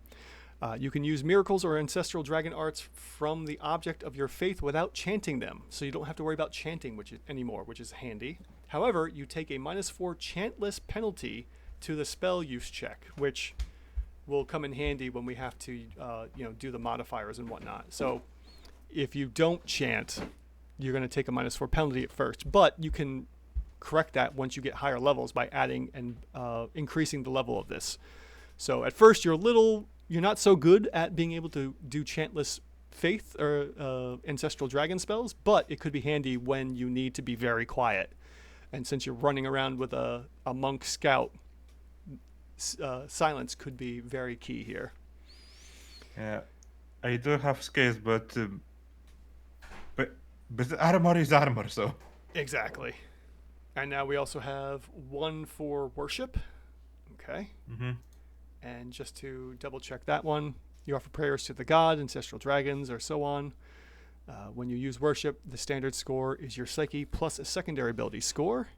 You can use miracles or ancestral dragon arts from the object of your faith without chanting them, so you don't have to worry about chanting anymore, which is handy. However, you take a -4 chantless penalty to the spell use check, which will come in handy when we have to, do the modifiers and whatnot. So if you don't chant, you're going to take a -4 penalty at first, but you can correct that once you get higher levels by adding and increasing the level of this. So at first you're not so good at being able to do chantless faith or ancestral dragon spells, but it could be handy when you need to be very quiet. And since you're running around with a monk scout, silence could be very key here. Yeah, I do have scales, but But armor is armor, so. Exactly. And now we also have one for worship. Okay. Mm-hmm. And just to double check that one, you offer prayers to the god, ancestral dragons, or so on. When you use worship, the standard score is your psyche plus a secondary ability score.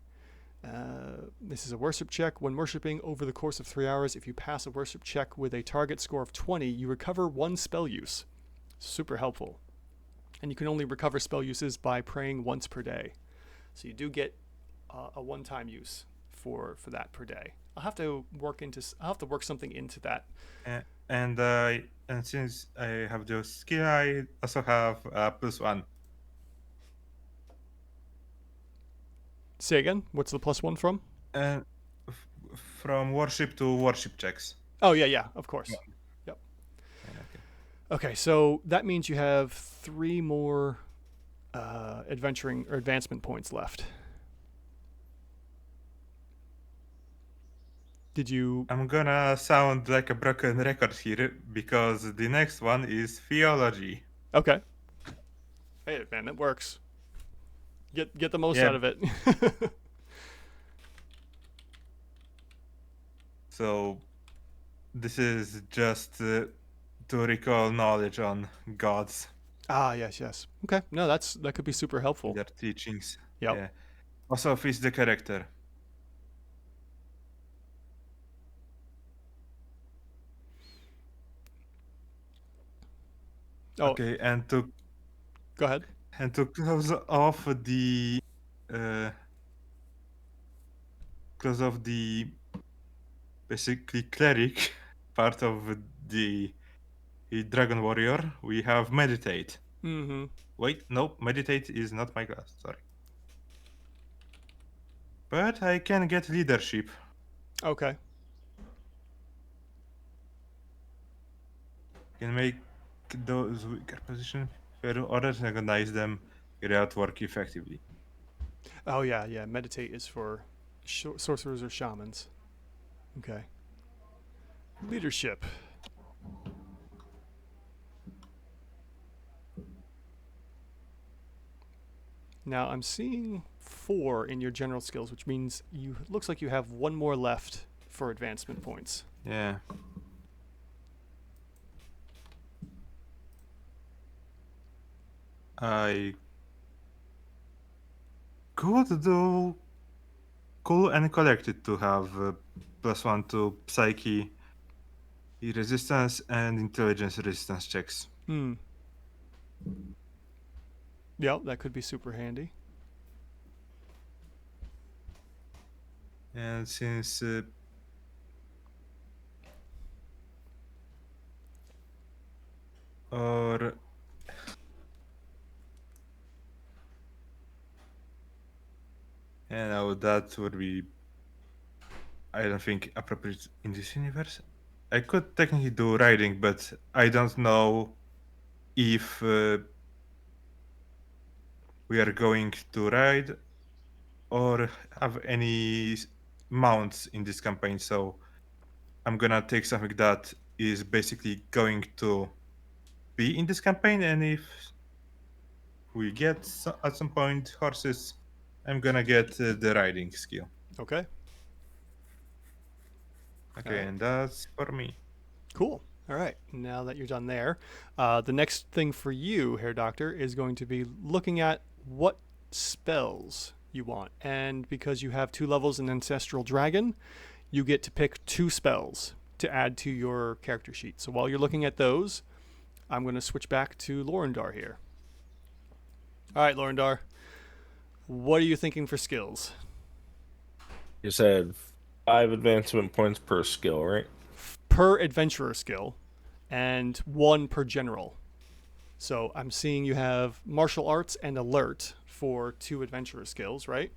This is a worship check. When worshiping over the course of 3 hours, if you pass a worship check with a target score of 20, you recover 1 spell use. Super helpful. And you can only recover spell uses by praying once per day. So you do get a one-time use for that per day. I'll have to work something into that. And since I have the skill, I also have +1. Say again. What's the +1 from? And from worship to worship checks. Oh yeah, of course. Yeah. Yep. Okay. Okay, so that means you have 3 more adventuring or advancement points left. Did you? I'm gonna sound like a broken record here because the next one is theology. Okay. Hey man, that works. Get the most Yeah. out of it. So this is just to recall knowledge on gods, Ah, yes. Okay. No, that could be super helpful. their teachings. Yep. Yeah. Also fits the character. Oh, Okay, and to go ahead. close off the basically cleric part of the dragon warrior, we have meditate. Mm-hmm. Wait, no, meditate is not my class, sorry. But I can get leadership. Okay. Can make those weaker positions where others recognize them, carry out work effectively. Oh yeah. Meditate is for sorcerers or shamans. Okay. Leadership. Now I'm seeing 4 in your general skills, which means looks like you have 1 more left for advancement points. Yeah. I could do cool and collected to have +1 to psyche resistance and intelligence resistance checks. Yep, that could be super handy. And since or that would be, I don't think, appropriate in this universe. I could technically do riding, but I don't know if we are going to ride or have any mounts in this campaign, so I'm gonna take something that is basically going to be in this campaign, and if we get at some point horses, I'm gonna get the riding skill. Okay. Okay, Alright. and that's for me. Cool. All right. Now that you're done there, the next thing for you, Hair Doctor, is going to be looking at what spells you want. And because you have 2 levels in Ancestral Dragon, you get to pick 2 spells to add to your character sheet. So while you're looking at those, I'm going to switch back to Lorindar here. All right, Lorindar, what are you thinking for skills? You said 5 advancement points per skill, right? Per adventurer skill and 1 per general. So I'm seeing you have martial arts and alert for 2 adventurer skills, right?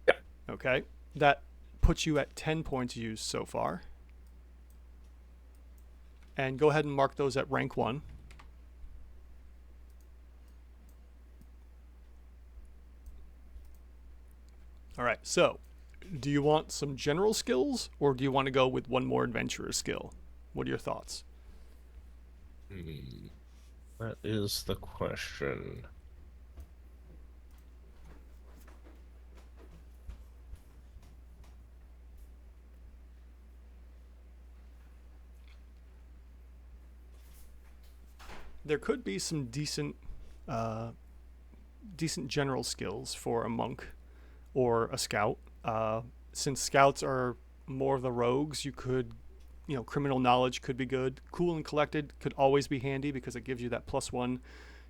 Yeah. Okay. That puts you at 10 points used so far. And go ahead and mark those at rank 1. All right. So do you want some general skills or do you want to go with 1 more adventurer skill? What are your thoughts? That is the question. There could be some decent general skills for a monk or a scout. Since scouts are more of the rogues, you could, criminal knowledge could be good. Cool and collected could always be handy because it gives you that +1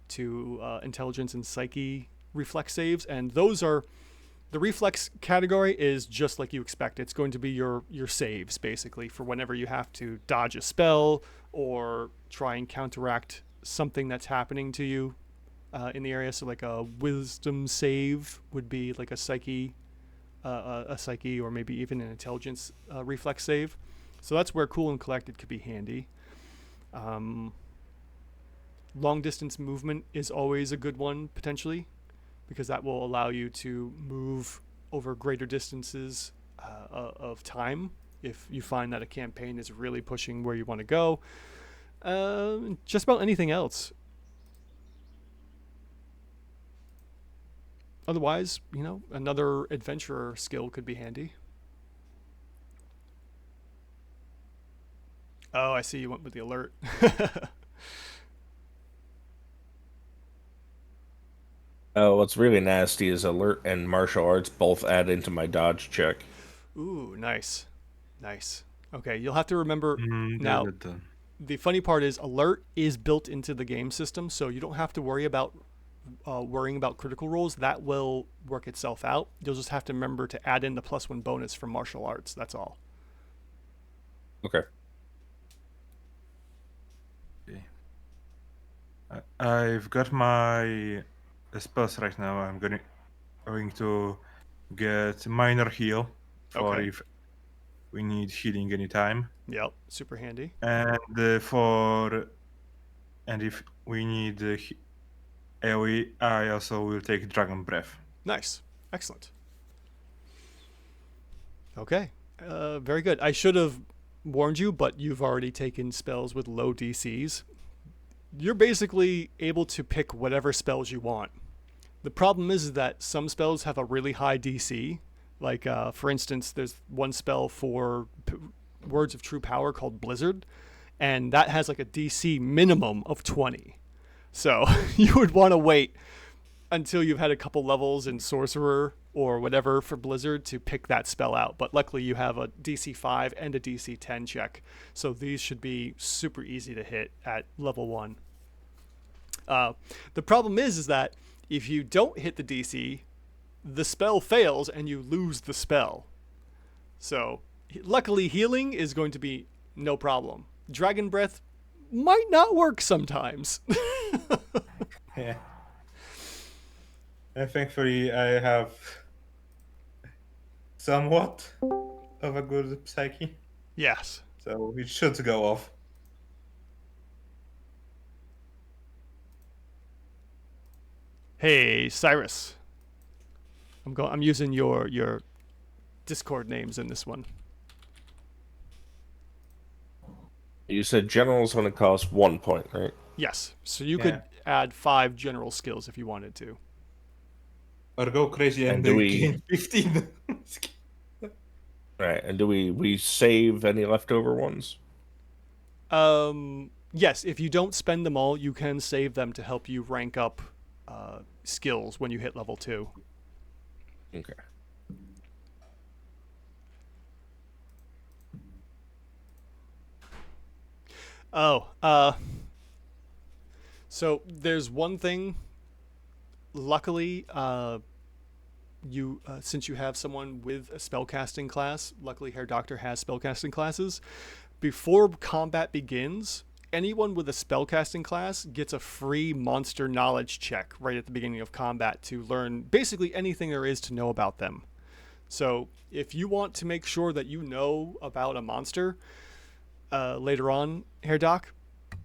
to intelligence and psyche reflex saves, and those are the reflex category is just like you expect. It's going to be your saves basically for whenever you have to dodge a spell or try and counteract something that's happening to you in the area. So like a wisdom save would be like a psyche or maybe even an intelligence reflex save. So that's where cool and collected could be handy. Long distance movement is always a good one potentially, because that will allow you to move over greater distances of time if you find that a campaign is really pushing where you want to go. Just about anything else. Otherwise, another adventurer skill could be handy. Oh, I see you went with the alert. What's really nasty is alert and martial arts both add into my dodge check. Ooh, nice. Okay, you'll have to remember now. Good. The funny part is alert is built into the game system, so you don't have to worry about worrying about critical rolls. That will work itself out. You'll just have to remember to add in the +1 bonus from martial arts. That's all. Okay. I've got my spells right now. I'm going to get minor heal for Okay. if we need healing anytime. Yep, super handy. And if we need AoE, I also will take Dragon Breath. Nice. Excellent. Okay. Very good. I should have warned you, but you've already taken spells with low DCs. You're basically able to pick whatever spells you want. The problem is that some spells have a really high DC. Like, for instance, there's one spell for Words of True Power called Blizzard, and that has like a DC minimum of 20. So you would want to wait until you've had a couple levels in Sorcerer or whatever for Blizzard to pick that spell out. But luckily you have a DC 5 and a DC 10 check. So these should be super easy to hit at level 1. The problem is that if you don't hit the DC, the spell fails and you lose the spell. So luckily healing is going to be no problem. Dragon Breath might not work sometimes. Yeah. And thankfully, I have somewhat of a good psyche, Yes. so it should go off. Hey, Cyrus. I'm using your Discord names in this one. You said general's going to cost 1 point, right? Yes. So you could add 5 general skills if you wanted to. Or go crazy and do we- gain 15. Right. And do we save any leftover ones? Yes, if you don't spend them all, you can save them to help you rank up skills when you hit level 2. Okay. So there's one thing. Luckily, since you have someone with a spellcasting class, luckily Herr Doctor has spellcasting classes. Before combat begins, anyone with a spellcasting class gets a free monster knowledge check right at the beginning of combat to learn basically anything there is to know about them. So if you want to make sure that you know about a monster later on, Herr Doc,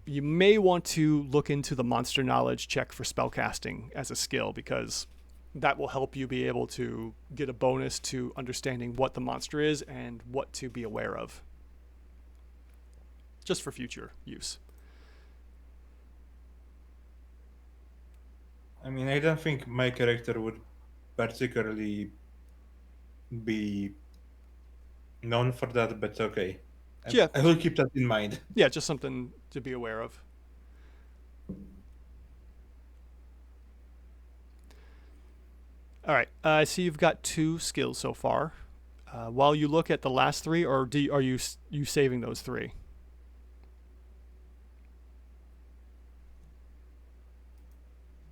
you may want to look into the monster knowledge check for spellcasting as a skill, because that will help you be able to get a bonus to understanding what the monster is and what to be aware of. Just for future use. I mean, I don't think my character would particularly be known for that, but okay. Yeah. I will keep that in mind. Yeah, just something to be aware of. All right. I see you've got 2 skills so far. While you look at the last 3, or are you saving those 3?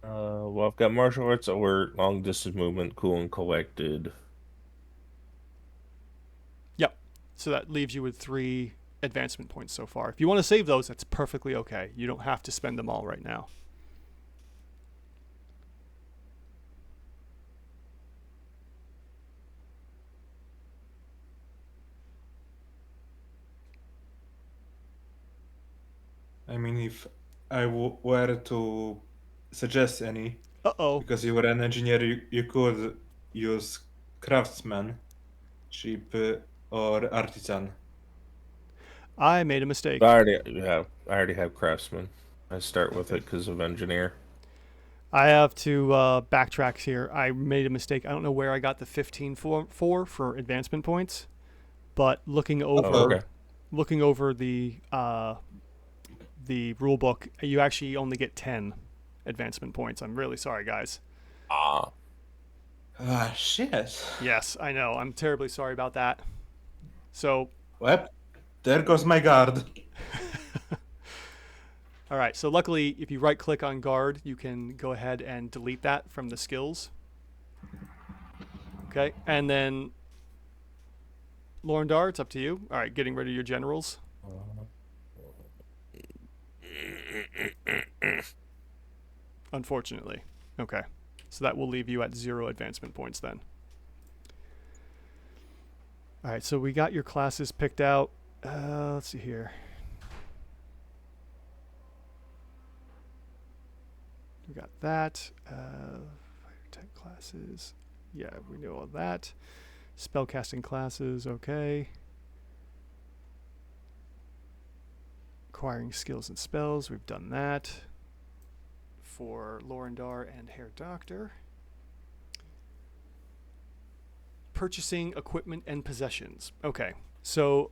Well, I've got martial arts, alert, long distance movement, cool and collected. Yep. So that leaves you with 3 advancement points so far. If you want to save those, that's perfectly okay. You don't have to spend them all right now. I mean, if I were to suggest any, Uh-oh. because you were an engineer, you could use craftsman, cheap, or artisan. I made a mistake. I already have craftsman. I start with it because of engineer. I have to backtrack here. I made a mistake. I don't know where I got the 15 for advancement points, but looking over the rule book, you actually only get 10 advancement points. I'm really sorry, guys. Ah, Shit. Yes, I know. I'm terribly sorry about that. So, Well, there goes my guard. all right. So luckily, if you right-click on guard, you can go ahead and delete that from the skills. Okay, and then Lorindar, it's up to you. All right, getting rid of your generals. Unfortunately. Okay. So that will leave you at 0 advancement points then. All right, so we got your classes picked out. Let's see here. We got that. Fire tech classes. Yeah, we know all that. Spellcasting classes, okay. Acquiring skills and spells, we've done that. For Lorindar and Herr Doctor. Purchasing equipment and possessions. Okay, so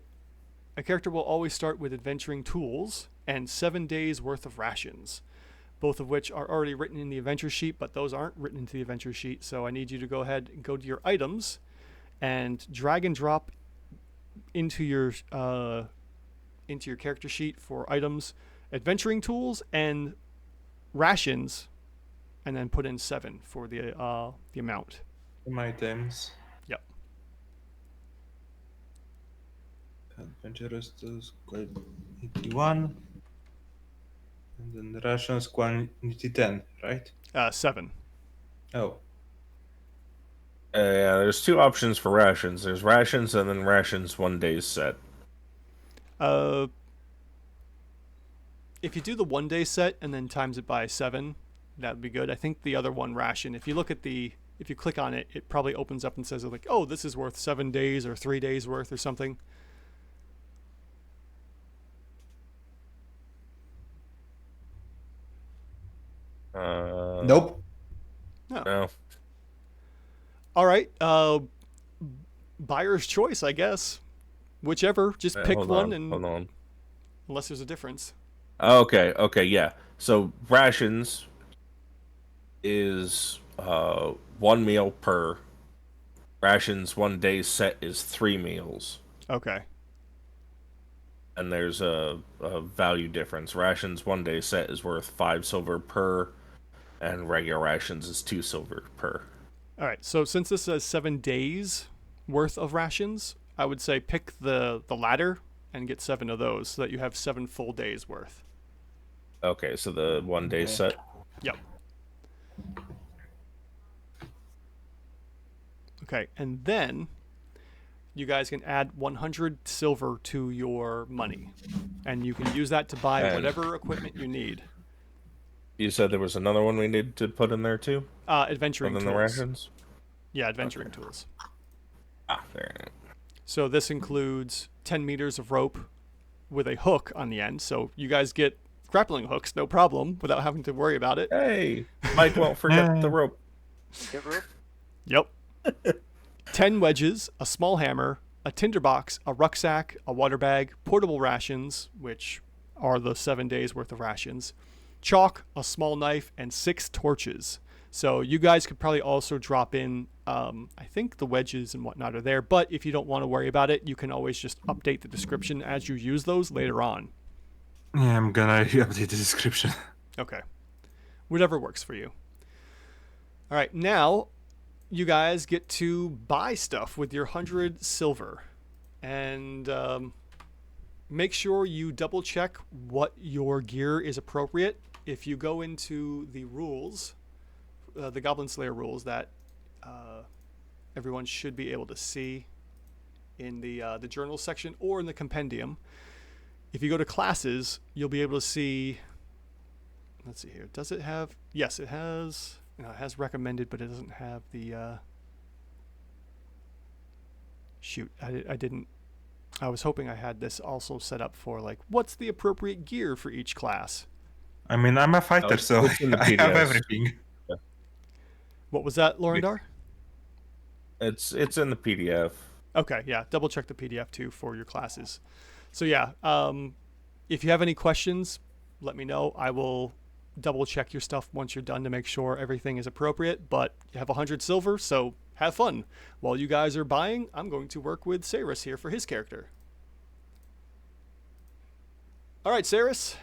a character will always start with adventuring tools and 7 days worth of rations, both of which are already written in the adventure sheet, but those aren't written into the adventure sheet. So I need you to go ahead and go to your items and drag and drop into your character sheet for items, adventuring tools and rations, and then put in 7 for the amount. My items. Yep. Adventurous tools, quality 1. And then rations, quantity 10, right? 7. Oh. Yeah, there's 2 options for rations. There's rations and then rations 1 day's set. If you do the 1 day set and then times it by 7, that would be good. I think the other one, ration, if you click on it, it probably opens up and says like, oh, this is worth 7 days or 3 days worth or something. Nope. No. All right. Buyer's choice, I guess. Whichever. Just pick one and hold on. unless there's a difference. Okay, yeah. So rations is 1 meal per. Rations 1 day set is 3 meals. Okay. And there's a value difference. Rations 1 day set is worth 5 silver per, and regular rations is 2 silver per. All right. So since this says 7 days worth of rations, I would say pick the latter and get 7 of those so that you have 7 full days worth. Okay, so the 1 day set. Yep. Okay, and then you guys can add 100 silver to your money, and you can use that to buy whatever equipment you need. You said there was another one we needed to put in there too? Adventuring tools. The rations? Yeah, adventuring tools. There. So this includes 10 meters of rope with a hook on the end. So you guys get grappling hooks, no problem, without having to worry about it. Hey, Mike won't forget the rope. Get rope? Yep. 10 wedges, a small hammer, a tinderbox, a rucksack, a water bag, portable rations, which are the 7 days worth of rations, chalk, a small knife, and 6 torches. So you guys could probably also drop in, I think the wedges and whatnot are there, but if you don't want to worry about it, you can always just update the description as you use those later on. Yeah, I'm gonna update the description. Okay. Whatever works for you. All right, now you guys get to buy stuff with your 100 silver. And make sure you double check what your gear is appropriate. If you go into the rules, the Goblin Slayer rules that everyone should be able to see in the journal section or in the compendium, if you go to classes, you'll be able to see, let's see here, does it have, yes, it has, it has recommended, but it doesn't have the, shoot, I was hoping I had this also set up for, like, what's the appropriate gear for each class? I mean, I'm a fighter, so it's in the I have PDFs. everything. What was that, Lorindar? It's in the PDF. Okay, yeah, double check the PDF too for your classes. So yeah, if you have any questions, let me know. I will double check your stuff once you're done to make sure everything is appropriate, but you have 100 silver, so have fun. While you guys are buying, I'm going to work with Saris here for his character. All right, Saris.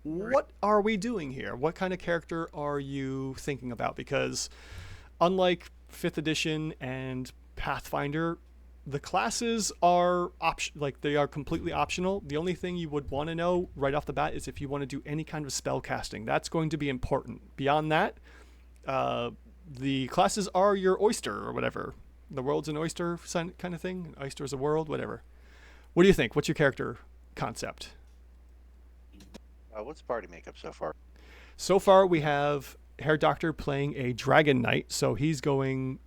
What are we doing here? What kind of character are you thinking about? Because unlike 5th edition and Pathfinder, the classes are they are completely optional. The only thing you would want to know right off the bat is if you want to do any kind of spell casting. That's going to be important. Beyond that, the classes are your oyster or whatever. The world's an oyster kind of thing. An oyster is a world, whatever. What do you think? What's your character concept? What's party makeup so far? So far, we have Hair Doctor playing a Dragon Knight. So he's going,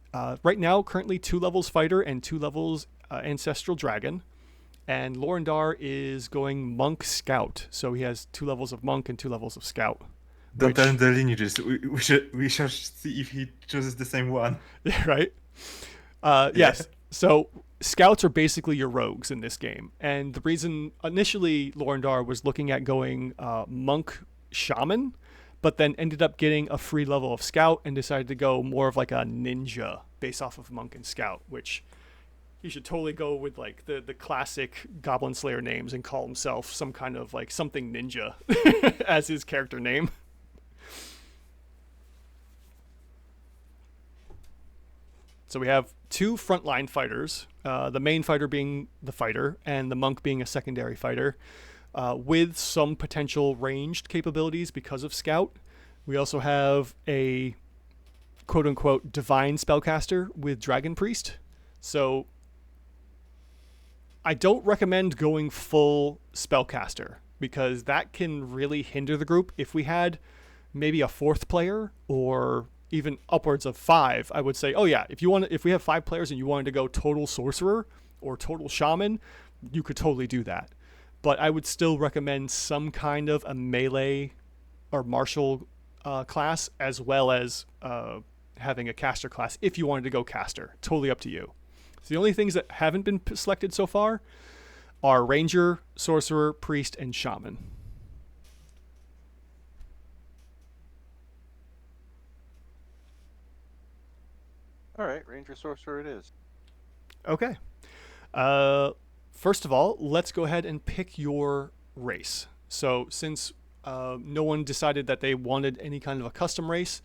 right now, currently 2 levels Fighter and 2 levels Ancestral Dragon. And Lorindar is going Monk Scout. So he has 2 levels of Monk and 2 levels of Scout. Don't tell him the lineages. We shall see if he chooses the same one. Right? Yes. So Scouts are basically your rogues in this game. And the reason initially Lorindar was looking at going Monk Shaman, but then ended up getting a free level of Scout and decided to go more of like a ninja based off of Monk and Scout, which he should totally go with like the classic Goblin Slayer names and call himself some kind of like something ninja as his character name. So we have 2 frontline fighters, the main fighter being the fighter and the monk being a secondary fighter, with some potential ranged capabilities because of Scout. We also have a quote-unquote divine spellcaster with Dragon Priest. So I don't recommend going full spellcaster because that can really hinder the group. If we had maybe a 4th player or even upwards of 5, I would say, oh yeah, if we have 5 players and you wanted to go total sorcerer or total shaman, you could totally do that. But I would still recommend some kind of a melee or martial class, as well as having a caster class if you wanted to go caster. Totally up to you. So the only things that haven't been selected so far are ranger, sorcerer, priest, and shaman. All right, Ranger Sorcerer it is. Okay. First of all, let's go ahead and pick your race. So since no one decided that they wanted any kind of a custom race,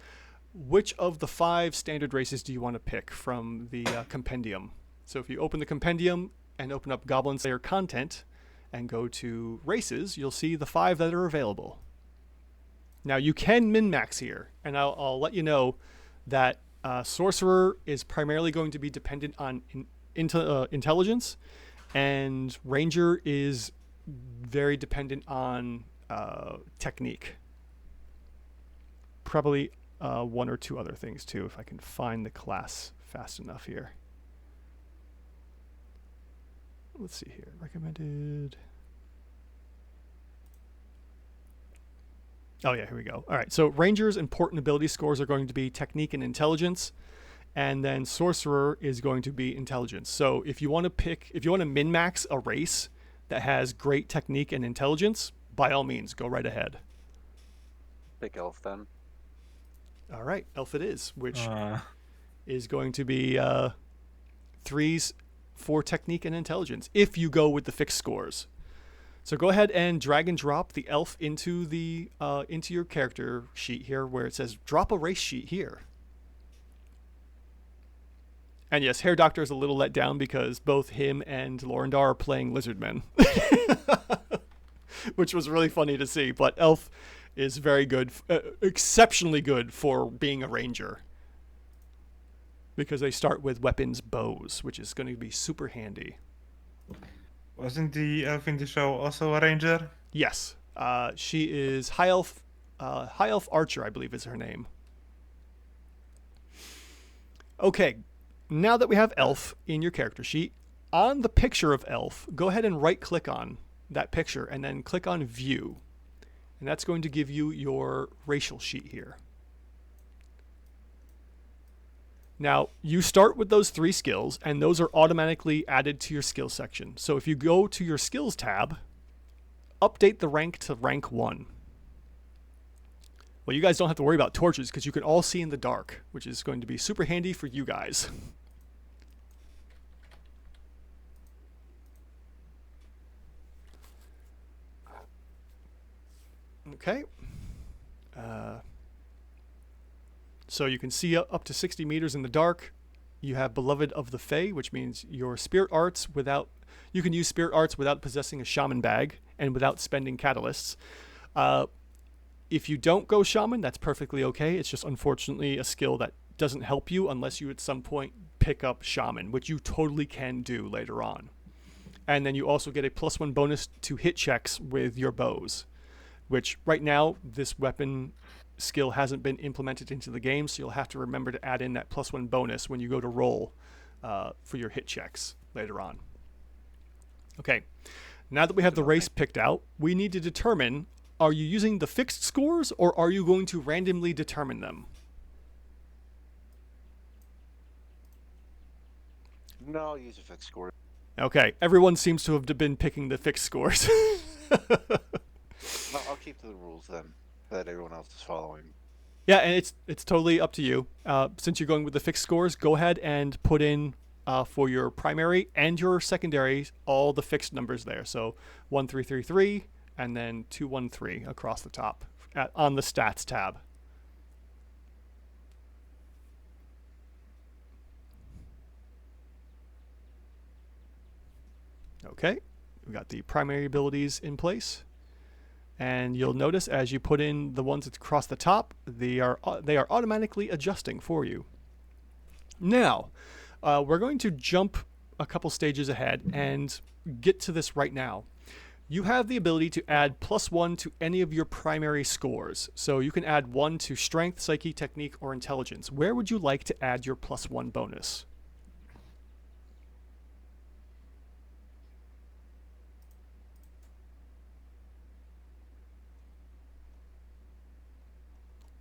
which of the 5 standard races do you want to pick from the compendium? So if you open the compendium and open up Goblin Slayer content and go to races, you'll see the 5 that are available. Now you can min-max here, and I'll let you know that Sorcerer is primarily going to be dependent on intelligence, and Ranger is very dependent on technique. Probably 1 or 2 other things too, if I can find the class fast enough here. Let's see here. Recommended. Oh, yeah, here we go. All right, so Ranger's important ability scores are going to be Technique and Intelligence, and then Sorcerer is going to be Intelligence. So if you want to min-max a race that has great Technique and Intelligence, by all means, go right ahead. Pick Elf then. All right, Elf it is, which is going to be 3s for Technique and Intelligence, if you go with the fixed scores. So go ahead and drag and drop the elf into the into your character sheet here, where it says drop a race sheet here. And yes, Hair Doctor is a little let down because both him and Lorindar are playing Lizardmen, which was really funny to see. But Elf is very good, exceptionally good for being a ranger, because they start with weapons bows, which is going to be super handy. Wasn't the elf in the show also a ranger? Yes, she is High Elf Archer, I believe is her name. Okay, now that we have Elf in your character sheet, on the picture of Elf, go ahead and right-click on that picture and then click on View. And that's going to give you your racial sheet here. Now, you start with those 3 skills, and those are automatically added to your skills section. So if you go to your skills tab, update the rank to rank 1. Well, you guys don't have to worry about torches because you can all see in the dark, which is going to be super handy for you guys. Okay. So you can see up to 60 meters in the dark. You have Beloved of the Fae, which means your spirit arts you can use spirit arts without possessing a shaman bag and without spending catalysts. If you don't go shaman, that's perfectly okay. It's just unfortunately a skill that doesn't help you unless you at some point pick up shaman, which you totally can do later on. And then you also get a +1 bonus to hit checks with your bows, which right now this weapon skill hasn't been implemented into the game, so you'll have to remember to add in that +1 bonus when you go to roll for your hit checks later on. Okay, now that we have the race picked out, we need to determine, are you using the fixed scores or are you going to randomly determine them? No, I'll use a fixed score. Okay, everyone seems to have been picking the fixed scores. I'll keep to the rules then that everyone else is following. Yeah, and it's totally up to you. Since you're going with the fixed scores, go ahead and put in for your primary and your secondary all the fixed numbers there. So 1333 and then 213 across the top on the stats tab. Okay, we got the primary abilities in place. And you'll notice as you put in the ones across the top, they are automatically adjusting for you. Now, we're going to jump a couple stages ahead and get to this right now. You have the ability to add +1 to any of your primary scores. So you can add 1 to Strength, Psyche, Technique, or Intelligence. Where would you like to add your +1 bonus?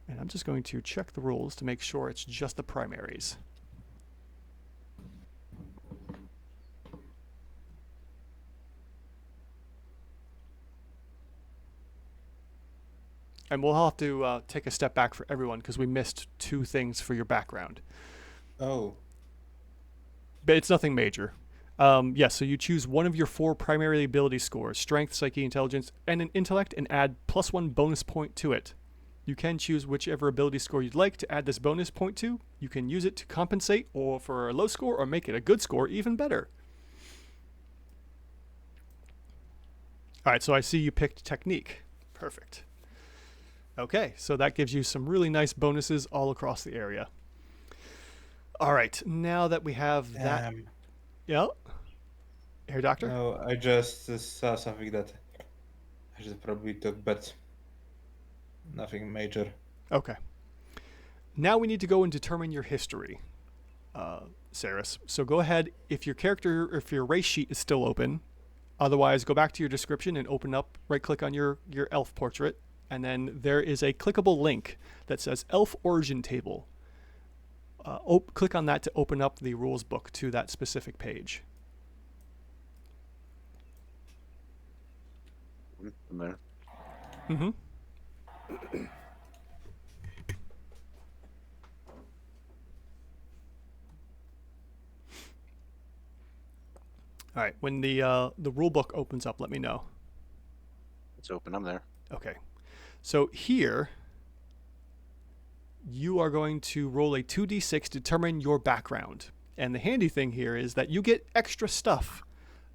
And I'm just going to check the rules to make sure it's just the primaries. And we'll have to take a step back for everyone because we missed 2 things for your background. Oh. But it's nothing major. Yes, so you choose one of your 4 primary ability scores, Strength, Psyche, Intelligence, and an Intellect, and add +1 bonus point to it. You can choose whichever ability score you'd like to add this bonus point to. You can use it to compensate or for a low score or make it a good score even better. All right, so I see you picked Technique. Perfect. Okay, so that gives you some really nice bonuses all across the area. All right, now that we have that... Yeah? Hair Doctor? No, I just saw something that I should probably took, but nothing major. Okay. Now we need to go and determine your history, Saris. So go ahead, if your race sheet is still open, otherwise go back to your description and open up, right-click on your elf portrait, and then there is a clickable link that says Elf Origin Table. Click on that to open up the rules book to that specific page. In there. Mm-hmm. All right, when the rule book opens up, let me know. It's open. I'm there. Okay. So here, you are going to roll a 2d6 to determine your background. And the handy thing here is that you get extra stuff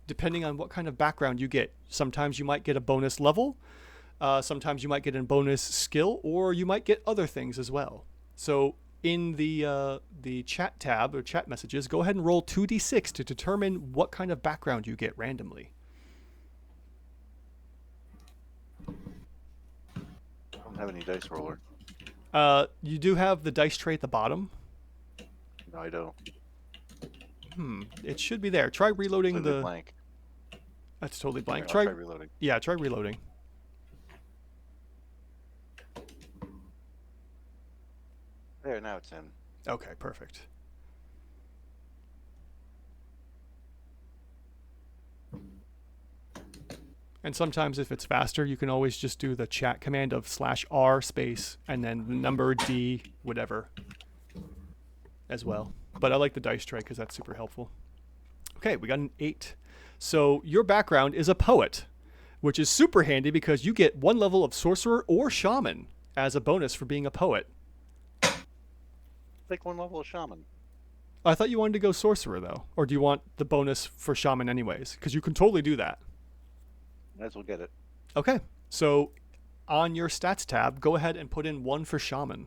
depending on what kind of background you get. Sometimes you might get a bonus level, sometimes you might get a bonus skill, or you might get other things as well. So in the chat tab or chat messages, go ahead and roll 2d6 to determine what kind of background you get randomly. I don't have any dice roller. You do have the dice tray at the bottom. No, I don't. It should be there. Try reloading Completely blank. That's totally blank. Here, I'll try reloading. Yeah, try reloading. There, now it's in. Okay, perfect. And sometimes if it's faster, you can always just do the chat command of /R space and then the number D, whatever, as well. But I like the dice tray because that's super helpful. Okay, we got an 8. So your background is a poet, which is super handy because you get 1 level of sorcerer or shaman as a bonus for being a poet. Take 1 level of shaman. I thought you wanted to go sorcerer though, or do you want the bonus for shaman anyways? Because you can totally do that. Might as well get it. Okay, so on your stats tab, go ahead and put in 1 for shaman.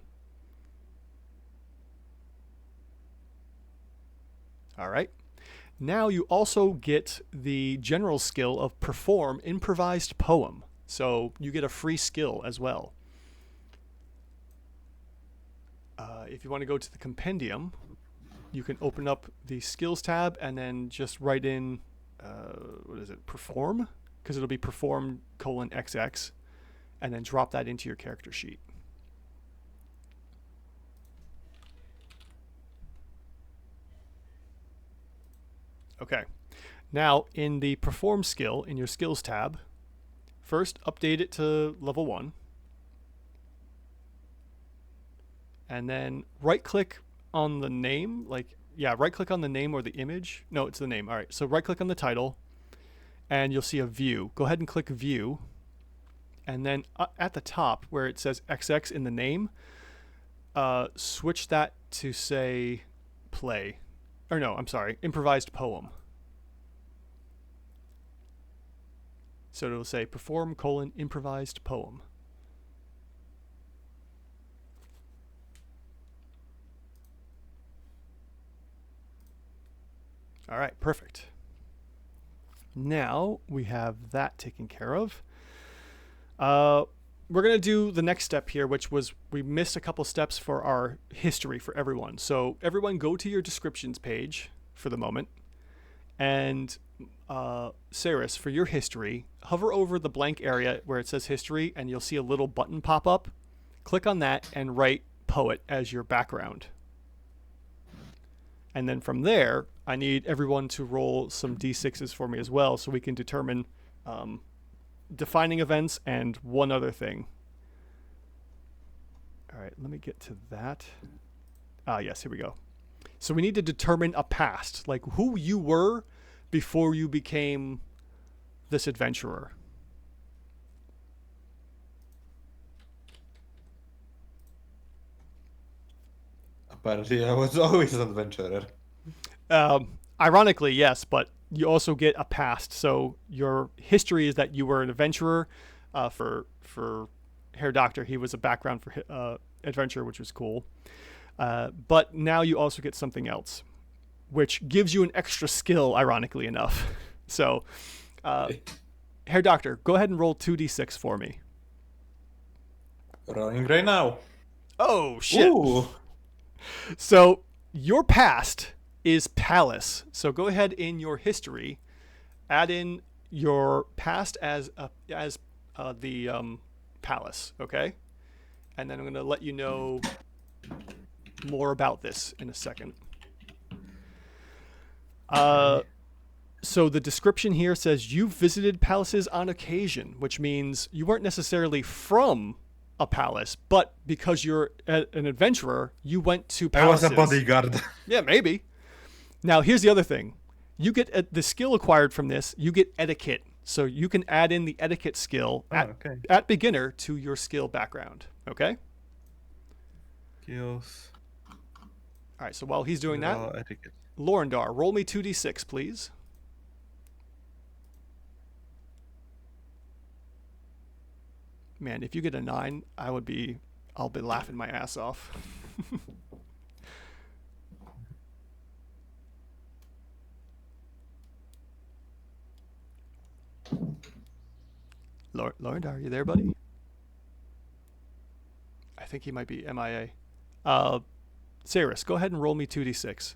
All right. Now you also get the general skill of perform improvised poem. So you get a free skill as well. If you want to go to the compendium, you can open up the skills tab and then just write in, what is it, perform? Because it'll be perform :XX, and then drop that into your character sheet. Okay. Now, in the perform skill, in your skills tab, first update it to level 1. And then right-click on the name, right-click on the name or the image. No, it's the name. All right, so right-click on the title, and you'll see a view. Go ahead and click view. And then at the top, where it says XX in the name, switch that to, say, play. Or no, I'm sorry, improvised poem. So it'll say perform :improvised poem. All right, perfect. Now we have that taken care of. We're going to do the next step here, which was we missed a couple steps for our history for everyone. So everyone go to your descriptions page for the moment. And Saris, for your history, hover over the blank area where it says history, and you'll see a little button pop up. Click on that and write poet as your background. And then from there, I need everyone to roll some d6s for me as well so we can determine defining events and one other thing. All right, let me get to that. Yes, here we go. So we need to determine a past, like who you were before you became this adventurer. Apparently, I was always an adventurer. Ironically, yes, but you also get a past. So your history is that you were an adventurer. For Herr Doctor, he was a background for adventure, which was cool. But now you also get something else, which gives you an extra skill, ironically enough. So, Herr Doctor, go ahead and roll 2d6 for me. Rolling right now. Oh, shit. Ooh. So your past is palace. So go ahead in your history, add in your past as the palace, okay? And then I'm going to let you know more about this in a second. So the description here says you've visited palaces on occasion, which means you weren't necessarily from a palace, but because you're an adventurer, you went to palaces. I was a bodyguard. Yeah, maybe. Now, here's the other thing. You get the skill acquired from this, you get etiquette. So you can add in the etiquette skill at beginner to your skill background, okay? Skills. All right, so while he's doing that, etiquette. Lorindar, roll me 2d6, please. Man, if you get a 9, I'll be laughing my ass off. Lorindar, are you there, buddy? I think he might be MIA. Cyrus, go ahead and roll me 2d6.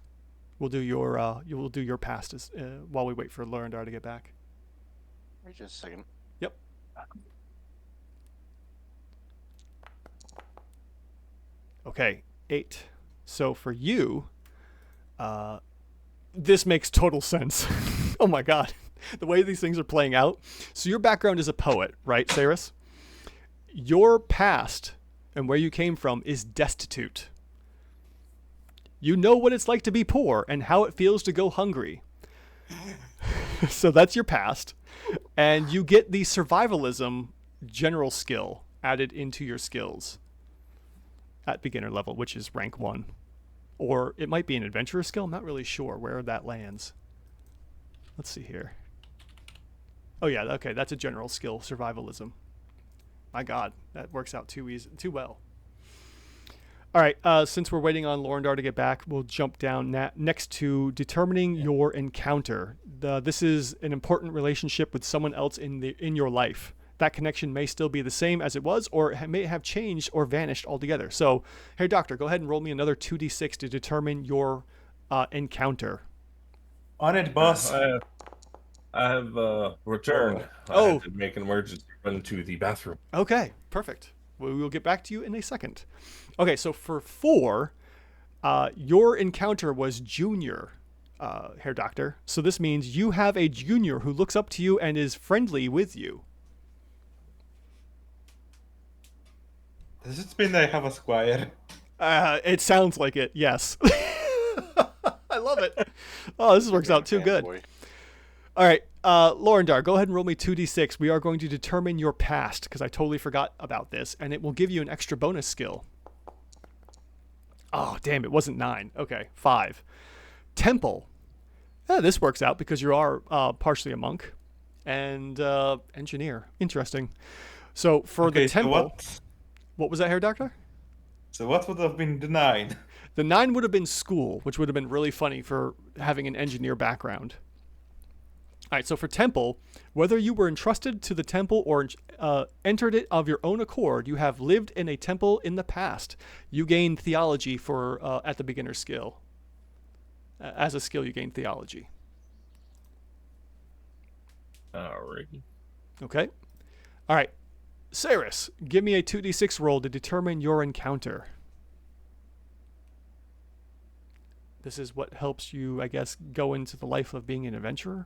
We'll do your past while we wait for Lorindar to get back. Wait just a second. Yep. Okay, 8. So for you, this makes total sense. Oh my god. The way these things are playing out. So your background is a poet, right, Cyrus? Your past and where you came from is destitute. You know what it's like to be poor and how it feels to go hungry. So that's your past. And you get the survivalism general skill added into your skills at beginner level, which is rank 1. Or it might be an adventurer skill. I'm not really sure where that lands. Let's see here. Oh yeah, okay, that's a general skill, survivalism. My god, that works out too well. All right, since we're waiting on Lorindar to get back, we'll jump down next to determining your encounter. This is an important relationship with someone else in your life. That connection may still be the same as it was, or it may have changed or vanished altogether. So, hey, Doctor, go ahead and roll me another 2d6 to determine your encounter. On it, boss. I have returned. I had to make an emergency run to the bathroom. Okay, perfect. We will get back to you in a second. Okay, so for 4, your encounter was junior, Herr Doctor. So this means you have a junior who looks up to you and is friendly with you. Does it mean I have a squire? It sounds like it, yes. I love it. Oh, this works out too good. Boy. All right, Lorindar, go ahead and roll me 2d6. We are going to determine your past, because I totally forgot about this, and it will give you an extra bonus skill. Oh, damn, it wasn't 9. Okay, 5. Temple. This works out because you are partially a monk and engineer. Interesting. So for the temple... So what was that, Herr Doctor? So what would have been the 9? The 9 would have been school, which would have been really funny for having an engineer background. All right, so for temple, whether you were entrusted to the temple or entered it of your own accord, you have lived in a temple in the past. You gain theology for at the beginner skill. As a skill, you gain theology. Alrighty. Okay. All right. Cyrus, give me a 2d6 roll to determine your encounter. This is what helps you, I guess, go into the life of being an adventurer?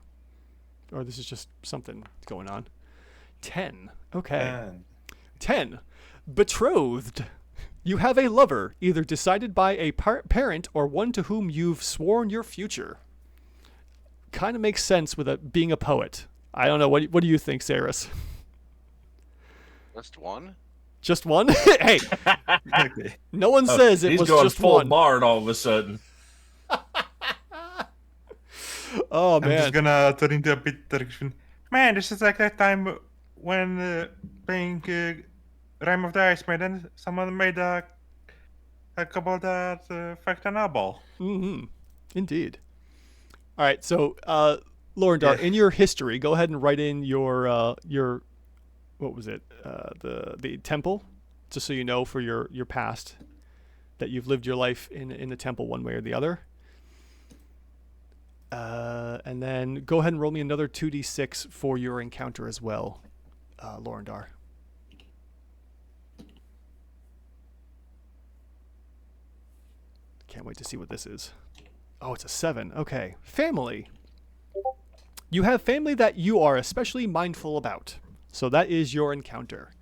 Or this is just something going on. 10. Okay. 10. Betrothed. You have a lover, either decided by a parent or one to whom you've sworn your future. Kind of makes sense with being a poet. I don't know. What do you think, Cyrus? Just one? Just one? Hey, no one says it was just full one. bard all of a sudden. Oh man! I'm just gonna turn into a bit direction. Man, this is like that time when playing Rime of the Ice Maiden, someone made a couple that fact an eyeball. Mm-hmm. Indeed. All right, so Lorindar, in your history, go ahead and write in your what was it? The temple, just so you know for your past that you've lived your life in the temple one way or the other. And then go ahead and roll me another 2d6 for your encounter as well, Lorindar. Can't wait to see what this is. Oh, it's a 7. Okay. Family. You have family that you are especially mindful about. So that is your encounter.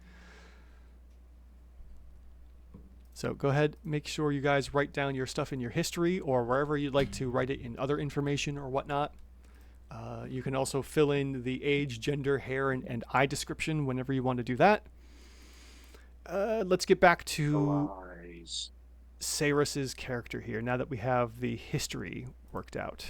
So go ahead, make sure you guys write down your stuff in your history or wherever you'd like to write it in other information or whatnot. You can also fill in the age, gender, hair, and eye description whenever you want to do that. Let's get back to Sairus's character here now that we have the history worked out.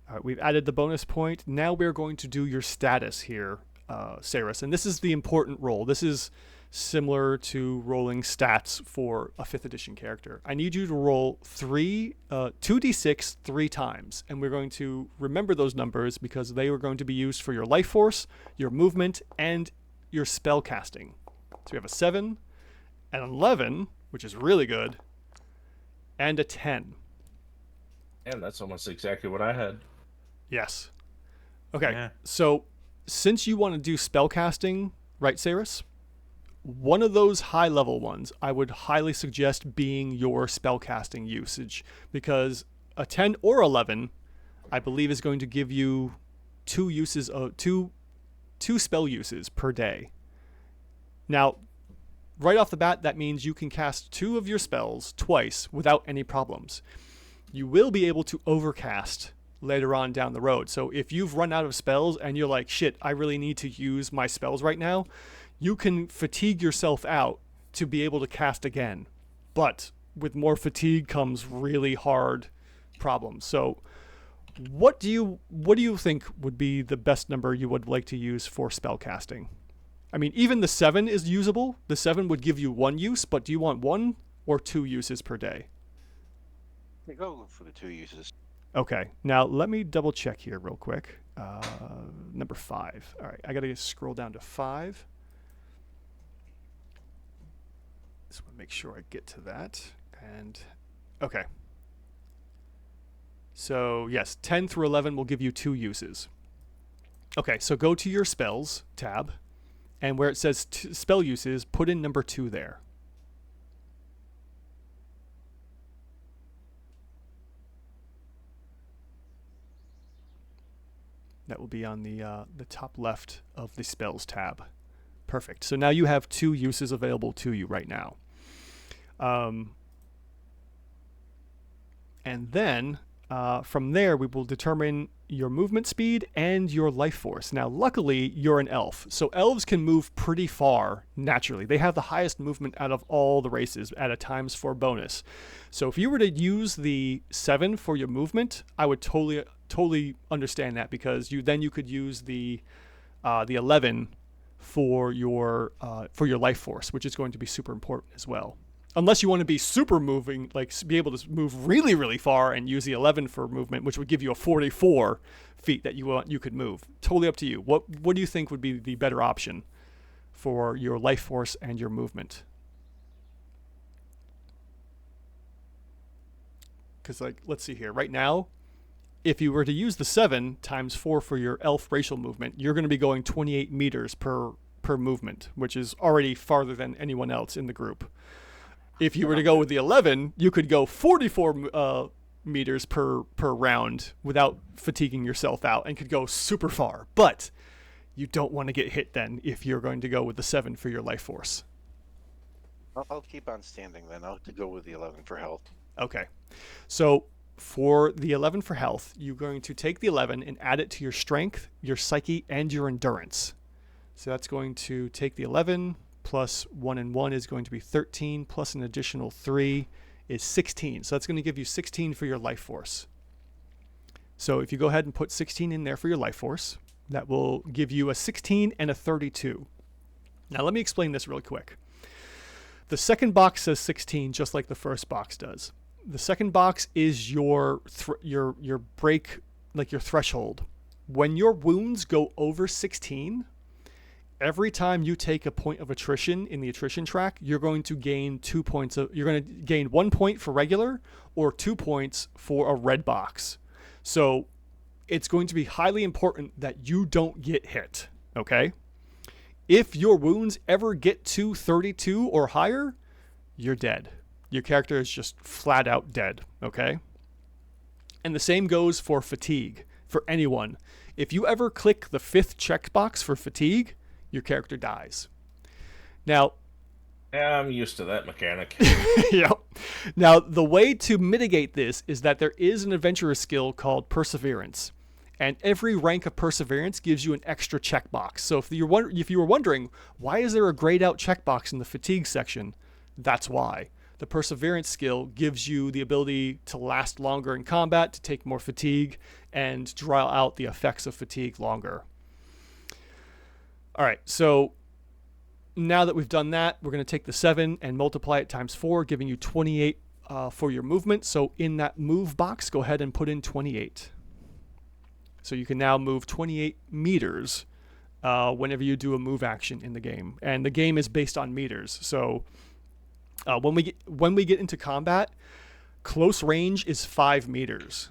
All right, we've added the bonus point. Now we're going to do your status here, Sairus. And this is the important roll. This is similar to rolling stats for a 5th edition character. I need you to roll 2d6 3 times. And we're going to remember those numbers because they are going to be used for your life force, your movement, and your spell casting. So we have a 7, an 11, which is really good, and a 10. And that's almost exactly what I had. Yes. Okay, Yeah. so since you want to do spell casting, right, Sairus? One of those high-level ones, I would highly suggest being your spellcasting usage, because a 10 or 11, I believe, is going to give you two spell uses per day. Now, right off the bat, that means you can cast 2 of your spells twice without any problems. You will be able to overcast later on down the road. So if you've run out of spells and you're like, shit, I really need to use my spells right now, you can fatigue yourself out to be able to cast again. But with more fatigue comes really hard problems. So what do you think would be the best number you would like to use for spell casting? I mean, even the 7 is usable. The 7 would give you 1 use, but do you want 1 or 2 uses per day? Go for the 2 uses. Okay, now let me double check here real quick. Number 5. All right, I gotta scroll down to 5. Just want to make sure I get to that. And okay. So yes, 10 through 11 will give you 2 uses. Okay, so go to your spells tab, and where it says spell uses, put in number 2 there. That will be on the top left of the spells tab. Perfect. So now you have 2 uses available to you right now. And then from there, we will determine your movement speed and your life force. Now, luckily, you're an elf. So elves can move pretty far naturally. They have the highest movement out of all the races at a times 4 bonus. So if you were to use the 7 for your movement, I would totally understand that, because you could use the 11 for your life force, which is going to be super important as well. Unless you want to be super moving, like be able to move really, really far and use the 11 for movement, which would give you a 44 feet that you could move. Totally up to you. What do you think would be the better option for your life force and your movement? Because let's see here. Right now, if you were to use the 7 times 4 for your elf racial movement, you're going to be going 28 meters per movement, which is already farther than anyone else in the group. If you were to go with the 11, you could go 44 meters per round without fatiguing yourself out and could go super far. But you don't want to get hit then if you're going to go with the 7 for your life force. I'll keep on standing then. I'll have to go with the 11 for health. Okay. So for the 11 for health, you're going to take the 11 and add it to your strength, your psyche, and your endurance. So that's going to take the 11... plus 1 and 1 is going to be 13, plus an additional 3 is 16. So that's going to give you 16 for your life force. So if you go ahead and put 16 in there for your life force, that will give you a 16 and a 32. Now let me explain this really quick. The second box says 16, just like the first box does. The second box is your break, like your threshold. When your wounds go over 16, every time you take a point of attrition in the attrition track, you're going to gain 2 points you're going to gain 1 point for regular or 2 points for a red box. So it's going to be highly important that you don't get hit, okay? If your wounds ever get to 32 or higher, you're dead. Your character is just flat out dead, okay? And the same goes for fatigue, for anyone. If you ever click the 5th checkbox for fatigue, your character dies. Now, yeah, I'm used to that mechanic. yep. Now, the way to mitigate this is that there is an adventurer skill called Perseverance. And every rank of Perseverance gives you an extra checkbox. So if you were wondering, why is there a grayed out checkbox in the fatigue section? That's why. The Perseverance skill gives you the ability to last longer in combat, to take more fatigue, and draw out the effects of fatigue longer. All right, so now that we've done that, we're going to take the 7 and multiply it times 4, giving you 28 for your movement. So in that move box, go ahead and put in 28. So you can now move 28 meters whenever you do a move action in the game. And the game is based on meters. So when we get into combat, close range is 5 meters.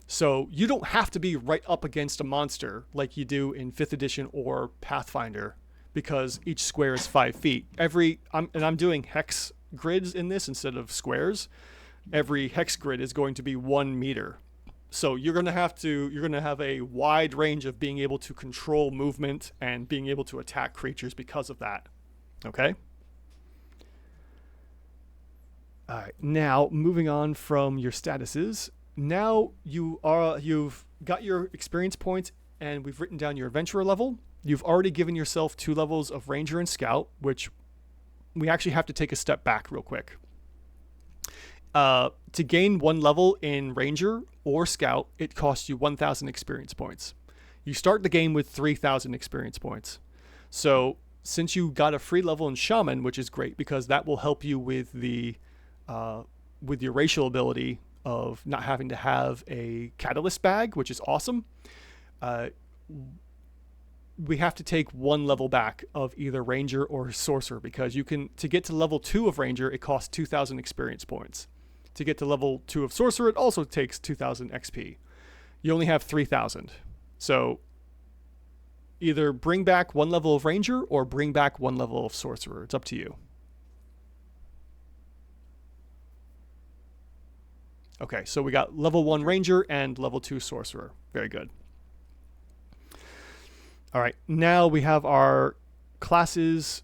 So you don't have to be right up against a monster like you do in 5th edition or Pathfinder, because each square is 5 feet. I'm doing hex grids in this instead of squares. Every hex grid is going to be 1 meter. So you're going to have a wide range of being able to control movement and being able to attack creatures because of that. Okay? All right. Now, moving on from your statuses. Now you've got your experience points and we've written down your adventurer level. You've already given yourself 2 levels of ranger and scout, which we actually have to take a step back real quick. To gain 1 level in ranger or scout, it costs you 1,000 experience points. You start the game with 3,000 experience points. So since you got a free level in shaman, which is great because that will help you with your racial ability of not having to have a catalyst bag, which is awesome. We have to take 1 level back of either ranger or sorcerer, because to get to level 2 of ranger, it costs 2,000 experience points. To get to level 2 of sorcerer, it also takes 2,000 XP. You only have 3,000. So either bring back 1 level of ranger or bring back 1 level of sorcerer. It's up to you. Okay, so we got level 1 ranger and level 2 sorcerer. Very good. All right, now we have our classes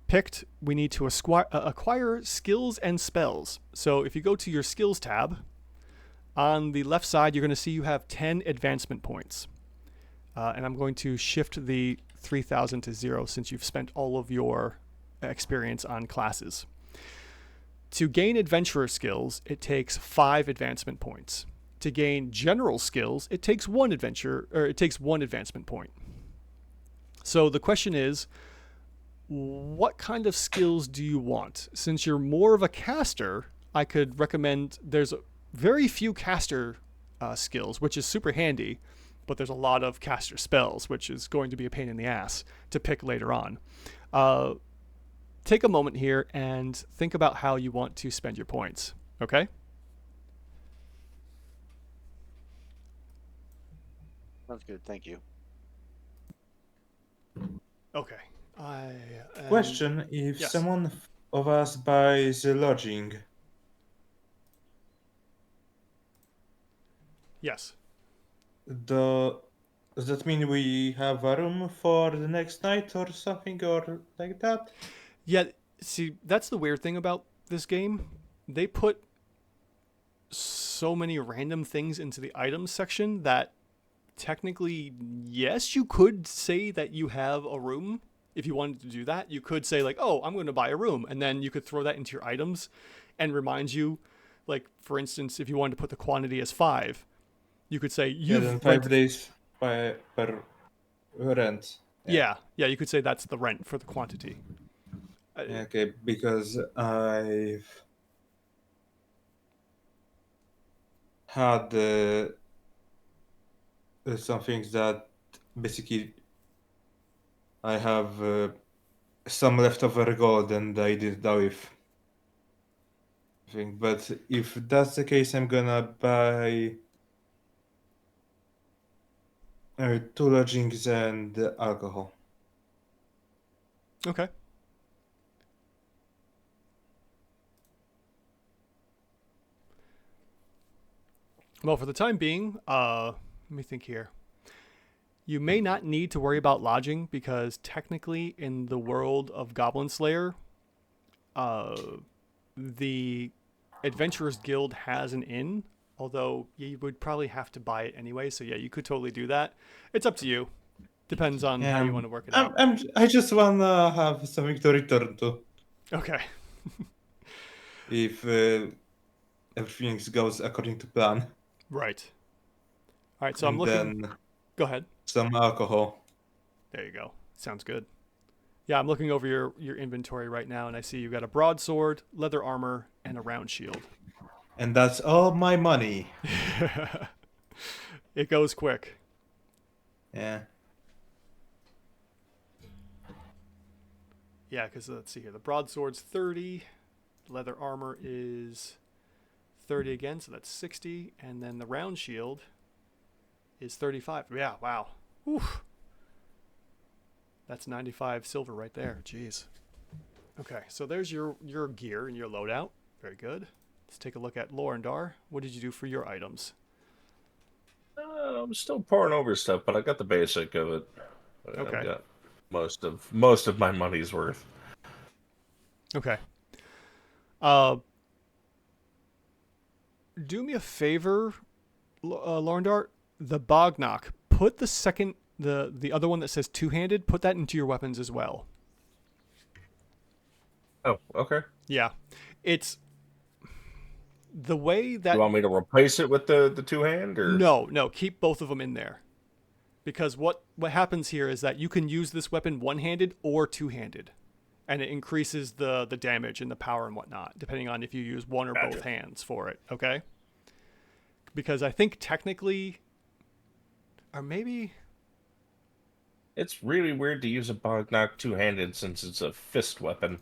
picked. We need to acquire skills and spells. So if you go to your skills tab, on the left side, you're going to see you have 10 advancement points. And I'm going to shift the 3,000 to 0 since you've spent all of your experience on classes. To gain adventurer skills, it takes 5 advancement points. To gain general skills, it takes 1 advancement point. So the question is, what kind of skills do you want? Since you're more of a caster, I could recommend there's very few caster skills, which is super handy, but there's a lot of caster spells, which is going to be a pain in the ass to pick later on. Take a moment here and think about how you want to spend your points, okay? Sounds good, thank you. Okay. Question, if yes. someone of us buys a lodging, Yes. does that mean we have a room for the next night or something or like that? Yeah, see, that's the weird thing about this game. They put so many random things into the items section that technically, yes, you could say that you have a room. If you wanted to do that, you could say like, oh, I'm going to buy a room. And then you could throw that into your items and remind you, like, for instance, if you wanted to put the quantity as 5, you could say you've 5 days per rent. Yeah, you could say that's the rent for the quantity. Okay, because I've had some things that basically I have some leftover gold and I did that with. But if that's the case, I'm gonna buy 2 lodgings and alcohol. Okay. Well, for the time being, let me think here. You may not need to worry about lodging because technically in the world of Goblin Slayer, the Adventurers Guild has an inn, although you would probably have to buy it anyway. So yeah, you could totally do that. It's up to you. Depends on how you want to work it out. I just wanna have something to return to Okay. if everything goes according to plan. Right. All right. So And I'm looking. then Go ahead. some alcohol. There you go. Sounds good. Yeah, I'm looking over your inventory right now, and I see you've got a broadsword, leather armor, and a round shield. And that's all my money. It goes quick. Yeah. Yeah, because let's see here. The broadsword's 30. Leather armor is 30 again, so that's 60. And then the round shield is 35. Yeah, wow. Whew. That's 95 silver right there. Jeez. Okay, so there's your gear and your loadout. Very good. Let's take a look at Lorindar. What did you do for your items? I'm still pouring over stuff, but I got the basic of it. Okay. I've got most of my money's worth. Okay. Do me a favor, Lorindar. The Bognock. Put the second, the other one that says two-handed. Put that into your weapons as well. Oh, okay. Yeah, it's the way that. You want me to replace it with the two-hand, or No. Keep both of them in there, because what happens here is that you can use this weapon one-handed or two-handed, and it increases the damage and the power and whatnot, depending on if you use one or both hands for it. Okay. Because I think technically, or maybe. It's really weird to use a Bognock two-handed since it's a fist weapon.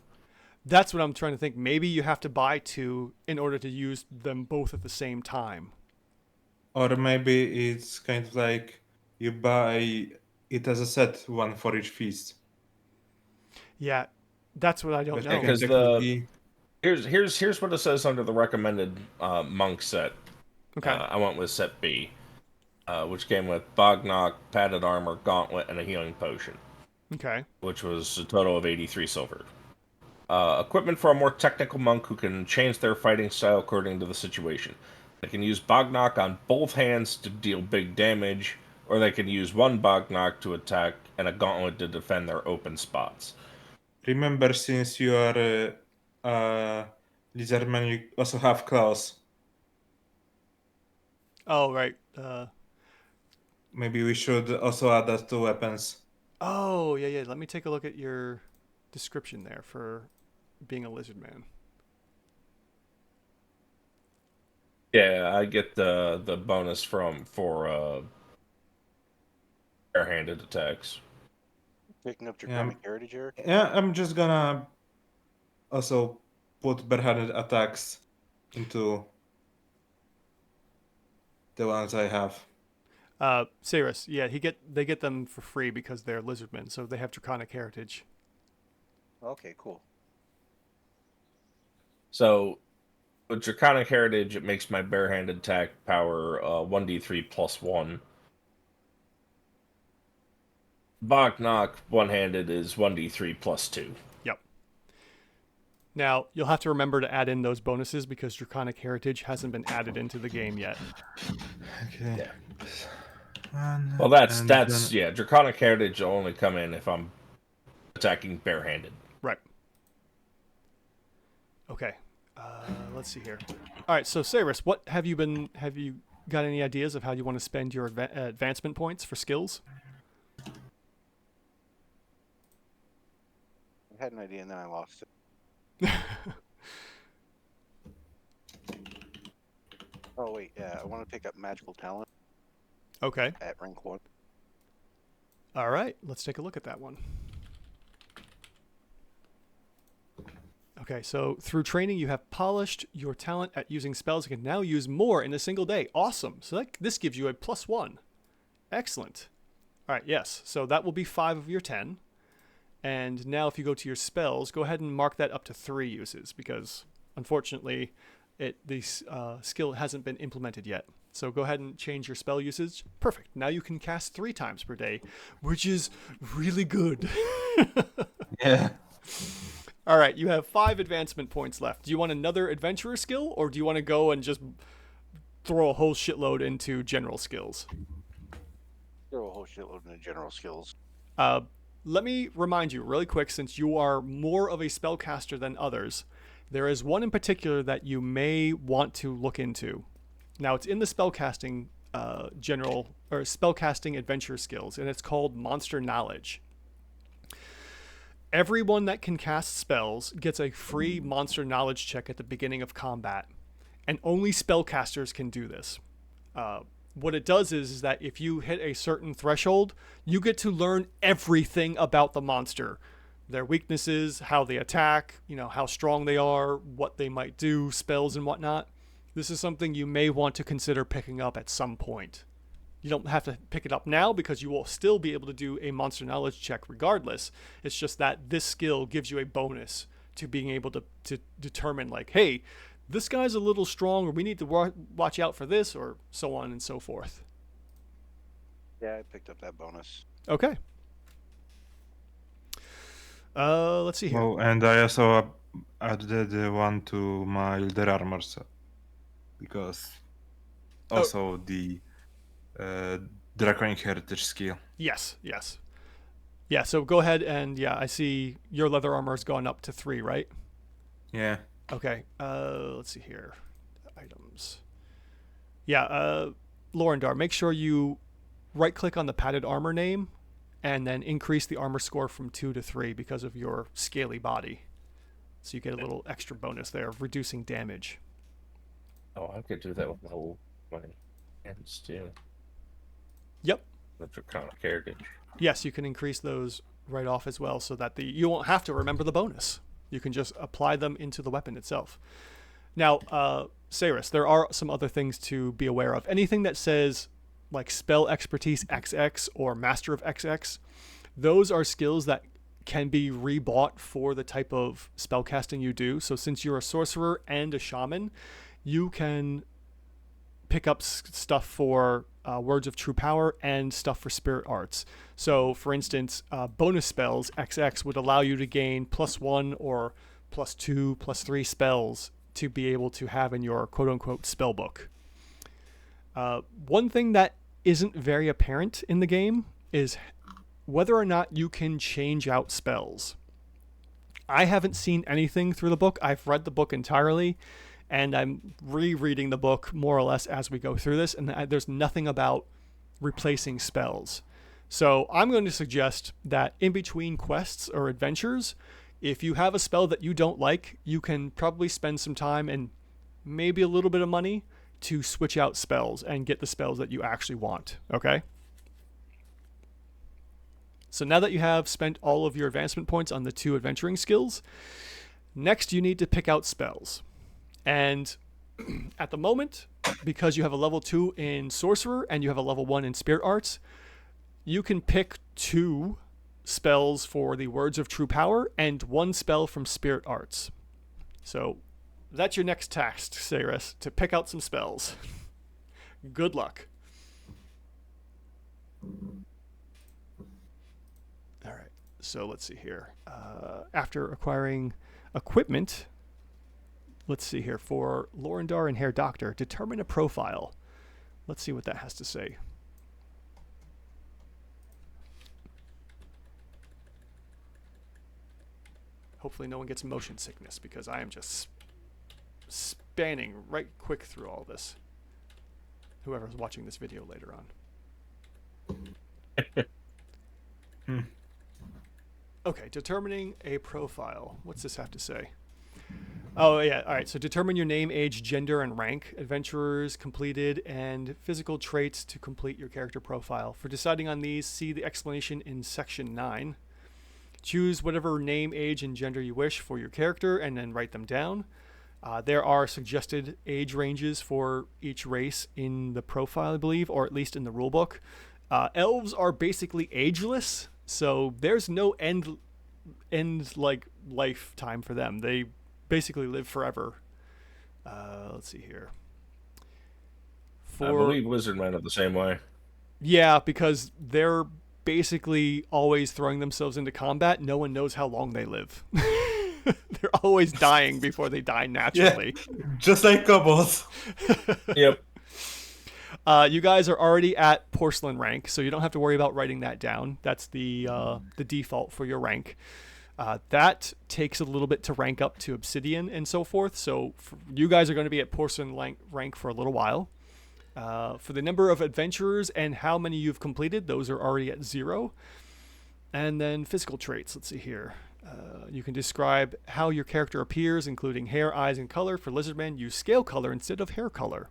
That's what I'm trying to think. Maybe you have to buy two in order to use them both at the same time. Or maybe it's kind of like you buy it as a set, one for each feast. Yeah, that's what I don't know. Because here's what it says under the recommended monk set. Okay. I went with set B, which came with Bognock, padded armor, gauntlet, and a healing potion. Okay. Which was a total of 83 silver. Equipment for a more technical monk who can change their fighting style according to the situation. They can use Bognock on both hands to deal big damage, or they can use one Bognock to attack and a gauntlet to defend their open spots. Remember, since you are a lizardman, you also have claws. Oh, right. Maybe we should also add that to weapons. Oh, yeah. Let me take a look at your description there for being a lizard man. Yeah, I get the bonus for barehanded attacks. Picking up Draconic Heritage, Eric? Yeah, I'm just gonna also put barehanded attacks into the ones I have. Cyrus, yeah, they get them for free because they're lizardmen, so they have Draconic Heritage. Okay, cool. So, with Draconic Heritage, it makes my barehanded attack power 1d3 plus 1. Bognock, one-handed, is 1d3 plus 2. Yep. Now, you'll have to remember to add in those bonuses because Draconic Heritage hasn't been added into the game yet. Okay. Yeah. Well, Draconic Heritage will only come in if I'm attacking barehanded. Right. Okay. Let's see here. All right, so Cyrus, have you got any ideas of how you want to spend your advancement points for skills? I had an idea and then I lost it. Oh wait, yeah, I want to pick up Magical Talent. Okay. At rank 1. All right, let's take a look at that one. Okay, so through training, you have polished your talent at using spells. You can now use more in a single day. Awesome. So this gives you a +1. Excellent. All right, yes. So that will be 5 of your 10. And now if you go to your spells, go ahead and mark that up to 3 uses because, unfortunately, the skill hasn't been implemented yet. So go ahead and change your spell usage. Perfect. Now you can cast 3 times per day, which is really good. Yeah. All right, you have 5 advancement points left. Do you want another adventurer skill, or do you want to go and just throw a whole shitload into general skills? Throw a whole shitload into general skills. Let me remind you really quick, since you are more of a spellcaster than others, there is one in particular that you may want to look into. Now, it's in the spellcasting general or spellcasting adventure skills, and it's called Monster Knowledge. Everyone that can cast spells gets a free Monster Knowledge check at the beginning of combat, and only spellcasters can do this. What it does is that if you hit a certain threshold, you get to learn everything about the monster. Their weaknesses, how they attack, how strong they are, what they might do, spells and whatnot. This is something you may want to consider picking up at some point. You don't have to pick it up now because you will still be able to do a Monster Knowledge check regardless. It's just that this skill gives you a bonus to being able to determine, like, hey, this guy's a little strong, or we need to watch out for this, or so on and so forth. Yeah, I picked up that bonus. Okay. Let's see here. Oh, and I also added one to my Elder Armor set. Because also the Draconic Heritage skill. Yes. Yeah, so go ahead and, I see your leather armor has gone up to 3, right? Yeah. Okay, let's see here. Items. Yeah, Lorindar, make sure you right-click on the padded armor name and then increase the armor score from 2 to 3 because of your scaly body. So you get a little extra bonus there of reducing damage. Oh, I could do that with my hands too. Yep. The Draconic Heritage. Yes, you can increase those right off as well so that you won't have to remember the bonus. You can just apply them into the weapon itself. Now, Saris, there are some other things to be aware of. Anything that says like Spell Expertise XX or Master of XX, those are skills that can be rebought for the type of spellcasting you do. So since you're a sorcerer and a shaman, you can pick up stuff for Words of True Power and stuff for Spirit Arts. So, for instance, bonus spells XX would allow you to gain +1 or +2, +3 spells to be able to have in your quote-unquote spell book. One thing that isn't very apparent in the game is whether or not you can change out spells. I haven't seen anything through the book. I've read the book entirely, and I'm rereading the book more or less as we go through this, and there's nothing about replacing spells. So I'm going to suggest that in between quests or adventures, if you have a spell that you don't like, you can probably spend some time and maybe a little bit of money to switch out spells and get the spells that you actually want, okay? So now that you have spent all of your advancement points on the 2 adventuring skills, next you need to pick out spells. And at the moment, because you have a level 2 in Sorcerer and you have a level 1 in Spirit Arts, you can pick 2 spells for the Words of True Power and 1 spell from Spirit Arts. So that's your next task, Saris, to pick out some spells. Good luck. All right, so let's see here. After acquiring equipment, let's see here, for Lorindar and Herr Doctor, determine a profile. Let's see what that has to say. Hopefully no one gets motion sickness, because I am just spanning right quick through all this. Whoever's watching this video later on. Okay, determining a profile. What's this have to say? Oh, yeah. All right. So determine your name, age, gender, and rank, adventurers completed, and physical traits to complete your character profile. For deciding on these, see the explanation in section 9. Choose whatever name, age, and gender you wish for your character, and then write them down. There are suggested age ranges for each race in the profile, I believe, or at least in the rulebook. Elves are basically ageless, so there's no end like lifetime for them. They basically live forever. Let's see here. for... believe Lizardmen are the same way. Yeah, because they're basically always throwing themselves into combat. No one knows how long they live. They're always dying before they die naturally. Yeah, just like kobolds. Yep. You guys are already at porcelain rank, so you don't have to worry about writing that down. That's the default for your rank. That takes a little bit to rank up to obsidian and so forth. So you guys are going to be at porcelain rank for a little while. For the number of adventurers and how many you've completed, those are already at 0. And then physical traits. Let's see here. You can describe how your character appears, including hair, eyes, and color. For Lizardman, use scale color instead of hair color.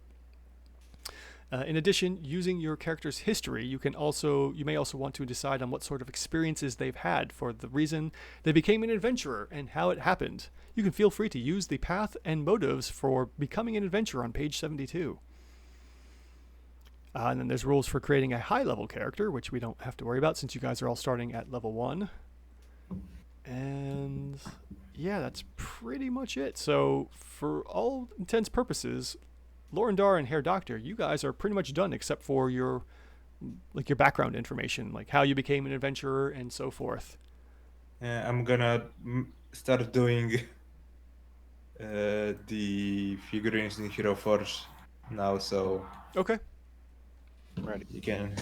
In addition, using your character's history, you may also want to decide on what sort of experiences they've had for the reason they became an adventurer and how it happened. You can feel free to use the path and motives for becoming an adventurer on page 72. And then there's rules for creating a high-level character, which we don't have to worry about since you guys are all starting at level 1. And yeah, that's pretty much it. So for all intents purposes, Lorindar and Herr Doctor, you guys are pretty much done except for your background information, like how you became an adventurer and so forth. Yeah, I'm gonna start doing the figurines in Hero Forge now, so Okay. Ready. you can.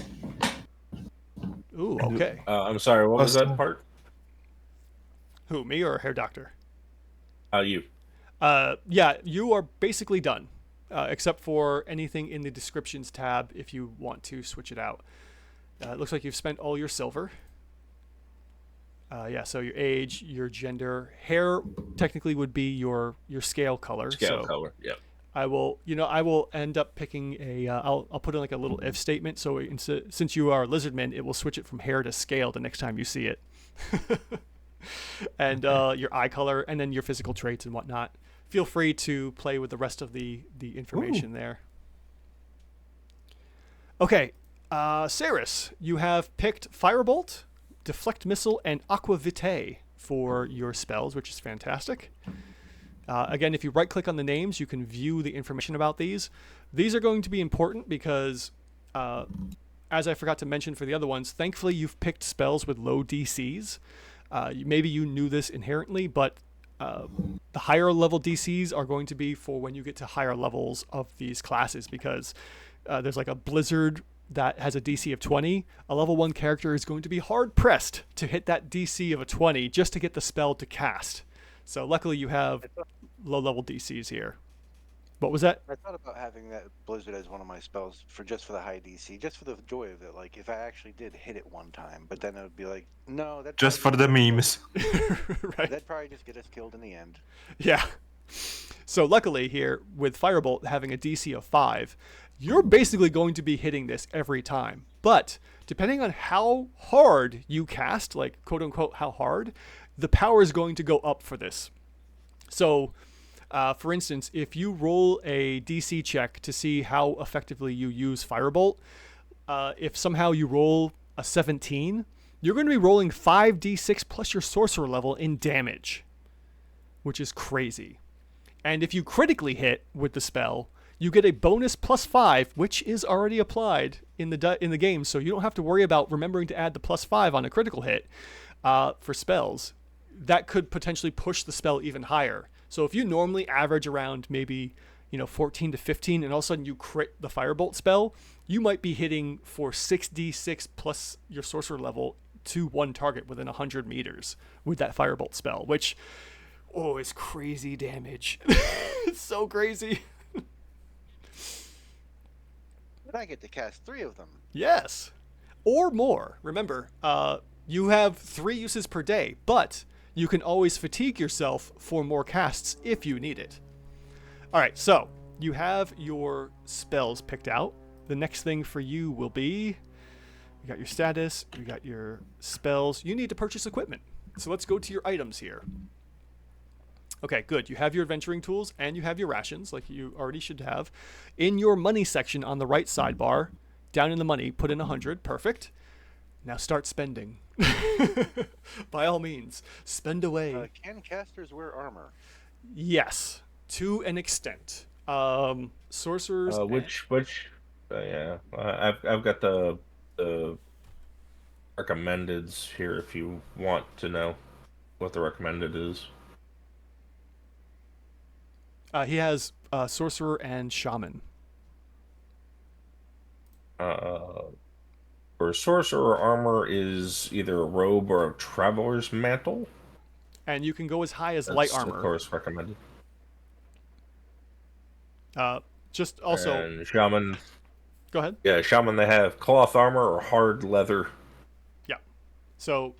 Ooh, okay. I'm sorry, what was that part? Who, me or Herr Doctor? You. Yeah, you are basically done, except for anything in the descriptions tab if you want to switch it out. It looks like you've spent all your silver. Yeah, so your age, your gender, hair technically would be your scale color. Scale color, yep. I will end up picking a. I'll put in like a little if statement. So since you are Lizardman, it will switch it from hair to scale the next time you see it. And your eye color, and then your physical traits and whatnot. Feel free to play with the rest of the information there. Okay, Saris, you have picked Firebolt, Deflect Missile, and Aqua Vitae for your spells, which is fantastic. Again, if you right-click on the names, you can view the information about these. These are going to be important because, as I forgot to mention for the other ones, thankfully you've picked spells with low DCs. Maybe you knew this inherently, but the higher level DCs are going to be for when you get to higher levels of these classes, because there's like a Blizzard that has a DC of 20. A level 1 character is going to be hard-pressed to hit that DC of a 20 just to get the spell to cast. So luckily you have low-level DCs here. What was that? I thought about having that Blizzard as one of my spells for the high DC, just for the joy of it. Like, if I actually did hit it one time, but then it would be like, no, that Just for the memes. Right. That'd probably just get us killed in the end. Yeah. So luckily here, with Firebolt having a DC of 5, you're basically going to be hitting this every time. But depending on how hard you cast, like quote-unquote how hard, the power is going to go up for this. So, for instance, if you roll a DC check to see how effectively you use Firebolt, if somehow you roll a 17, you're going to be rolling 5d6 plus your sorcerer level in damage, which is crazy. And if you critically hit with the spell, you get a bonus +5, which is already applied in the game, so you don't have to worry about remembering to add the +5 on a critical hit for spells. That could potentially push the spell even higher. So if you normally average around maybe 14 to 15, and all of a sudden you crit the Firebolt spell, you might be hitting for 6d6 plus your sorcerer level to one target within 100 meters with that Firebolt spell, which, is crazy damage. It's so crazy. But I get to cast 3 of them. Yes. Or more. Remember, you have 3 uses per day, but you can always fatigue yourself for more casts if you need it. All right, so you have your spells picked out. The next thing for you will be, you got your status, you got your spells. You need to purchase equipment. So let's go to your items here. Okay, good. You have your adventuring tools and you have your rations, like you already should have. In your money section on the right sidebar, down in the money, put in 100. Perfect. Now start spending. By all means, spend away. Can casters wear armor? Yes, to an extent. Sorcerers. Which Yeah, I've got the recommendeds here if you want to know what the recommended is. He has sorcerer and shaman. Uh, for sorcerer, armor is either a robe or a traveler's mantle. And you can go as high as light That's of armor. course recommended. Just also, And shaman, go ahead. yeah, shaman. They have cloth armor or hard leather. Yeah. So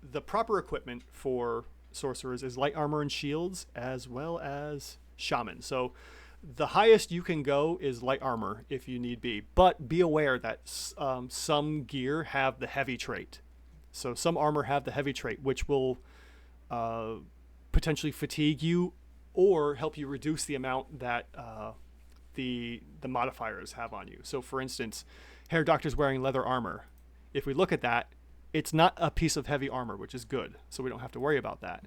the proper equipment for sorcerers is light armor and shields, as well as shaman. So the highest you can go is light armor if you need be, but be aware that some gear have the heavy trait. So some armor have the heavy trait, which will potentially fatigue you or help you reduce the amount that the modifiers have on you. So for instance, Hair Doctor's wearing leather armor. If we look at that, it's not a piece of heavy armor, which is good, so we don't have to worry about that.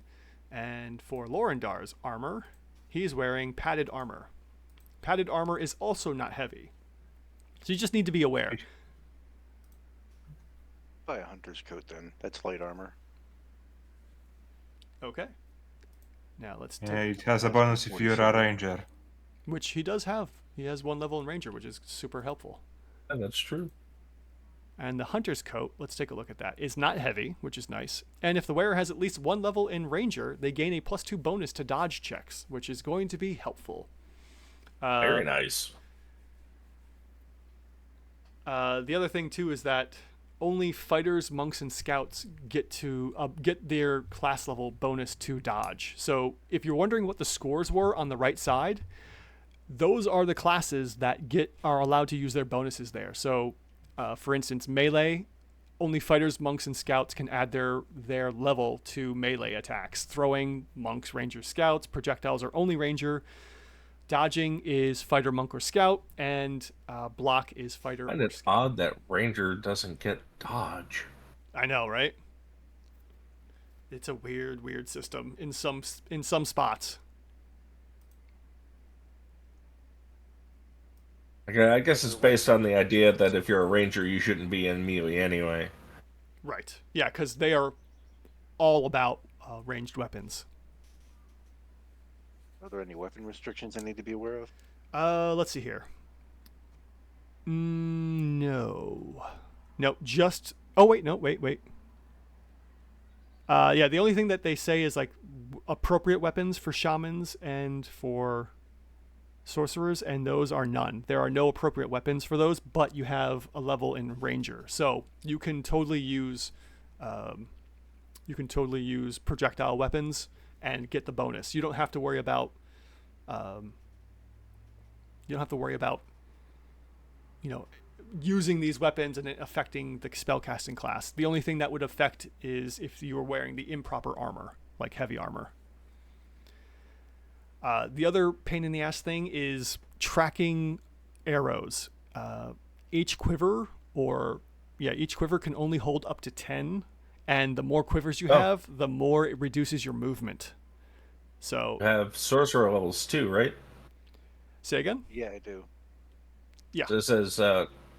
And for Lorendar's armor, he's wearing padded armor. Padded armor is also not heavy. So you just need to be aware. Buy a hunter's coat then. That's light armor. Okay. Now let's Yeah, take, it has a bonus if you're a ranger. which he does have. He has 1 level in ranger, which is super helpful. And that's true. And the hunter's coat, let's take a look at that, is not heavy, which is nice. And if the wearer has at least 1 level in ranger, they gain a +2 bonus to dodge checks, which is going to be helpful. Very nice. The other thing too is that only fighters, monks, and scouts get to get their class level bonus to dodge. So if you're wondering what the scores were on the right side, those are the classes that are allowed to use their bonuses there. So, for instance, melee, only fighters, monks, and scouts can add their level to melee attacks. Throwing, monks, rangers, scouts. Projectiles are only ranger. Dodging is fighter, monk, or scout, and block is fighter. And it's odd that ranger doesn't get dodge. I know, right? It's a weird system in some spots. Okay, I guess it's based on the idea that if you're a ranger, you shouldn't be in melee anyway. Right. Yeah, because they are all about ranged weapons. Are there any weapon restrictions I need to be aware of? Let's see here. No. Nope, just... Oh, wait, no, wait. Yeah, the only thing that they say is, like, appropriate weapons for shamans and for sorcerers, and those are none. There are no appropriate weapons for those, but you have a level in ranger. So you can totally use... projectile weapons and get the bonus. You don't have to worry about using these weapons and it affecting the spellcasting class. The only thing that would affect is if you were wearing the improper armor, like heavy armor. The other pain in the ass thing is tracking arrows. Each quiver can only hold up to 10, and the more quivers you have, the more it reduces your movement. So You have sorcerer levels too, right? Say again? Yeah, I do. Yeah. So it says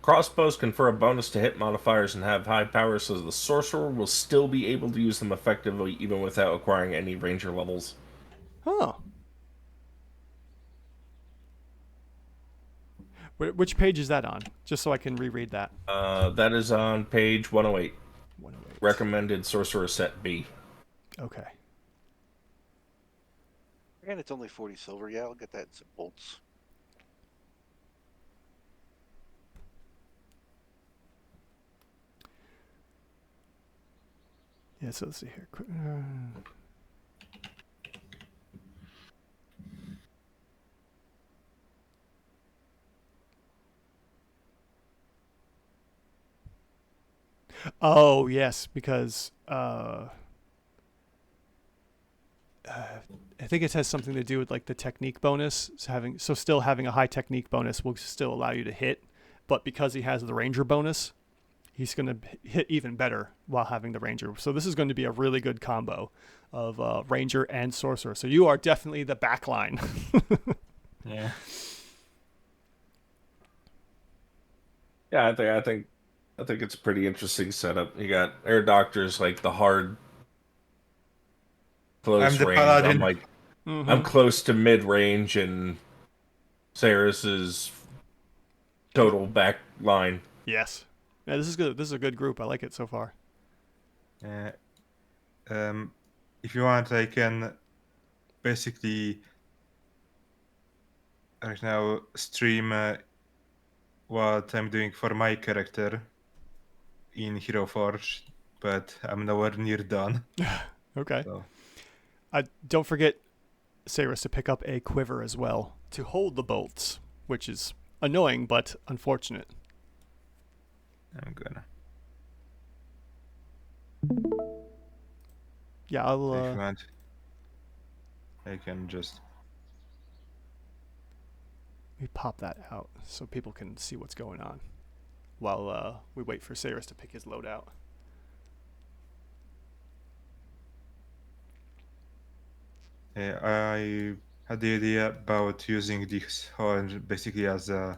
crossbows confer a bonus to hit modifiers and have high power, so the sorcerer will still be able to use them effectively even without acquiring any ranger levels. Huh. Which page is that on? Just so I can reread that. That is on page 108. 108. Recommended sorcerer set B. Okay. And it's only 40 silver. Yeah, I'll get that in some bolts. Yeah, so let's see here. Oh, yes, because I think it has something to do with like the technique bonus. Still having a high technique bonus will still allow you to hit, but because he has the ranger bonus, he's going to hit even better while having the ranger. So this is going to be a really good combo of ranger and sorcerer. So you are definitely the back line. Yeah. Yeah, I think it's a pretty interesting setup. You got air doctors like the hard I'm close the range. paladin. I'm Mm-hmm. close to mid range, and Saris is total back line. Yes. Yeah, this is good. This is a good group. I like it so far. Uh, if you want, I can basically right now stream what I'm doing for my character in Hero Forge, but I'm nowhere near done. Okay. So Don't forget, Saris, to pick up a quiver as well to hold the bolts, which is annoying but unfortunate. I'm gonna. Yeah, I'll So if you want, I can just. let me pop that out so people can see what's going on while we wait for Saris to pick his load out. I had the idea about using this horn basically as an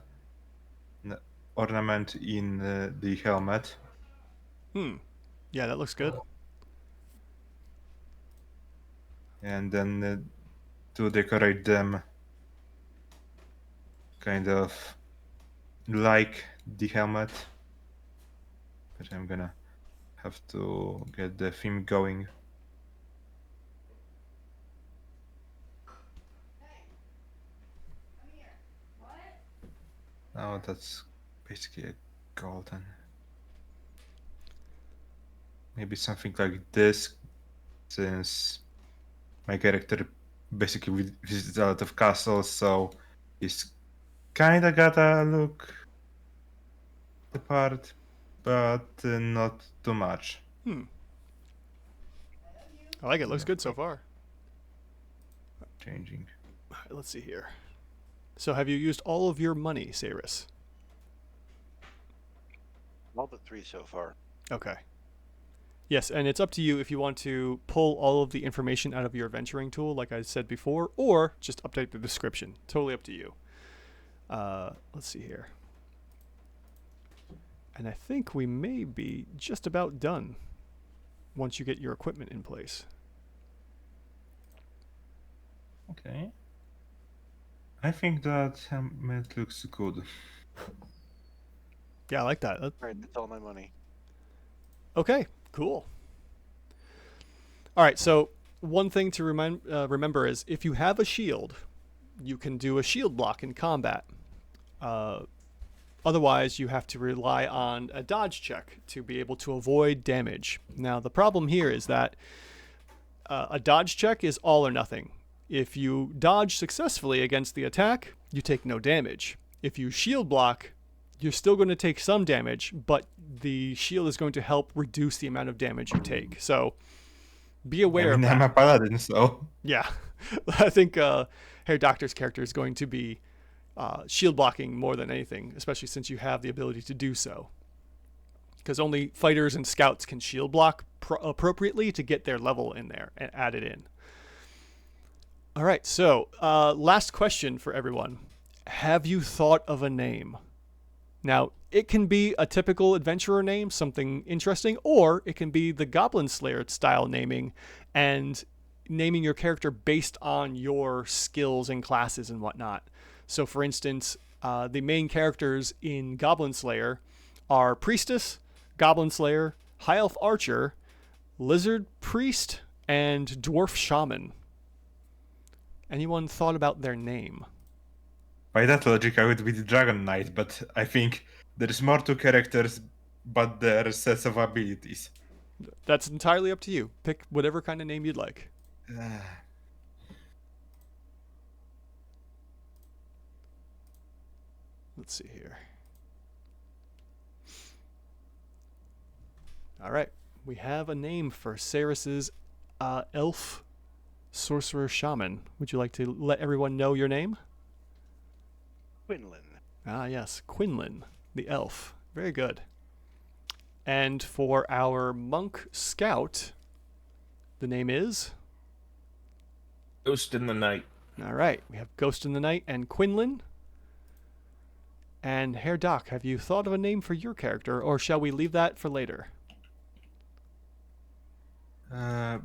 ornament in the helmet. Yeah, that looks good. And then to decorate them kind of like the helmet. But I'm gonna have to get the theme going. Oh, that's basically a golden. Maybe something like this, since my character basically visits a lot of castles, so he's kinda gotta look the part, but not too much. I like it. Kind Looks of good so far. changing. All right, let's see here. So, have you used all of your money, Saris? All but 3 so far. Okay. Yes, and it's up to you if you want to pull all of the information out of your adventuring tool, like I said before, or just update the description. Totally up to you. Let's see here. And I think we may be just about done once you get your equipment in place. Okay. I think that helmet looks good. Yeah, I like that. All right, that's all my money. Okay, cool. All right, so one thing to remember is if you have a shield, you can do a shield block in combat. Otherwise, you have to rely on a dodge check to be able to avoid damage. Now, the problem here is that a dodge check is all or nothing. If you dodge successfully against the attack, you take no damage. If you shield block, you're still going to take some damage, but the shield is going to help reduce the amount of damage you take. So be aware of that. I'm a paladin, so Yeah, I think Herr Doctor's character is going to be shield blocking more than anything, especially since you have the ability to do so. Because only fighters and scouts can shield block appropriately to get their level in there and add it in. All right, so last question for everyone. Have you thought of a name? Now, it can be a typical adventurer name, something interesting, or it can be the Goblin Slayer style naming and naming your character based on your skills and classes and whatnot. So, for instance, the main characters in Goblin Slayer are Priestess, Goblin Slayer, High Elf Archer, Lizard Priest, and Dwarf Shaman. Anyone thought about their name? by that logic, I would be the Dragon Knight, but I think there's more to characters, but their sets of abilities. That's entirely up to you. Pick whatever kind of name you'd like. Let's see here. All right, we have a name for Saris's elf sorcerer shaman. Would you like to let everyone know your name? Quinlan. Ah, yes, Quinlan, the elf. Very good. And for our monk scout, the name is? Ghost in the Night. All right, we have Ghost in the Night and Quinlan. And Herr Doc, have you thought of a name for your character, or shall we leave that for later? I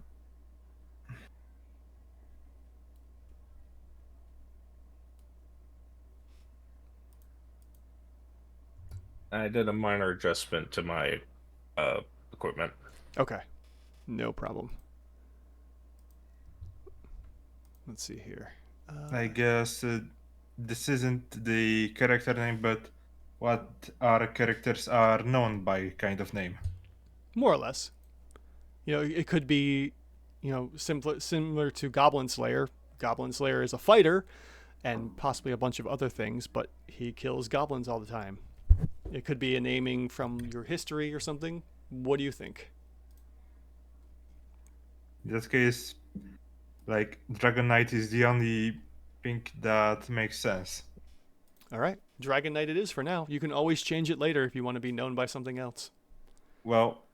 did a minor adjustment to my equipment. Okay, no problem. Let's see here. I guess this isn't the character name, but what our characters are known by kind of name. More or less. You know, it could be, you know, similar to Goblin Slayer. Goblin Slayer is a fighter, and possibly a bunch of other things, but he kills goblins all the time. It could be a naming from your history or something. What do you think? In this case, like Dragon Knight is the only thing that makes sense. All right, Dragon Knight it is for now. You can always change it later if you want to be known by something else. Well,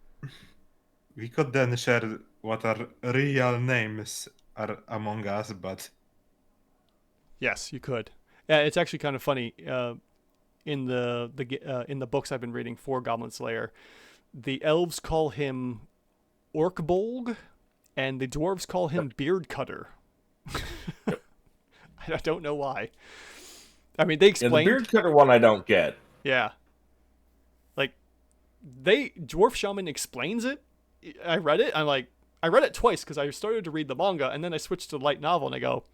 we could then share what our real names are among us, but Yes, you could. Yeah, it's actually kind of funny. In the books I've been reading for Goblin Slayer, the elves call him Orkbolg, and the dwarves call him Beard Cutter. I don't know why. I mean, they Yeah, explained. the beard cutter one I don't get. Yeah. Like, Dwarf Shaman explains it. I read it. I read it twice because I started to read the manga, and then I switched to the light novel, and I go,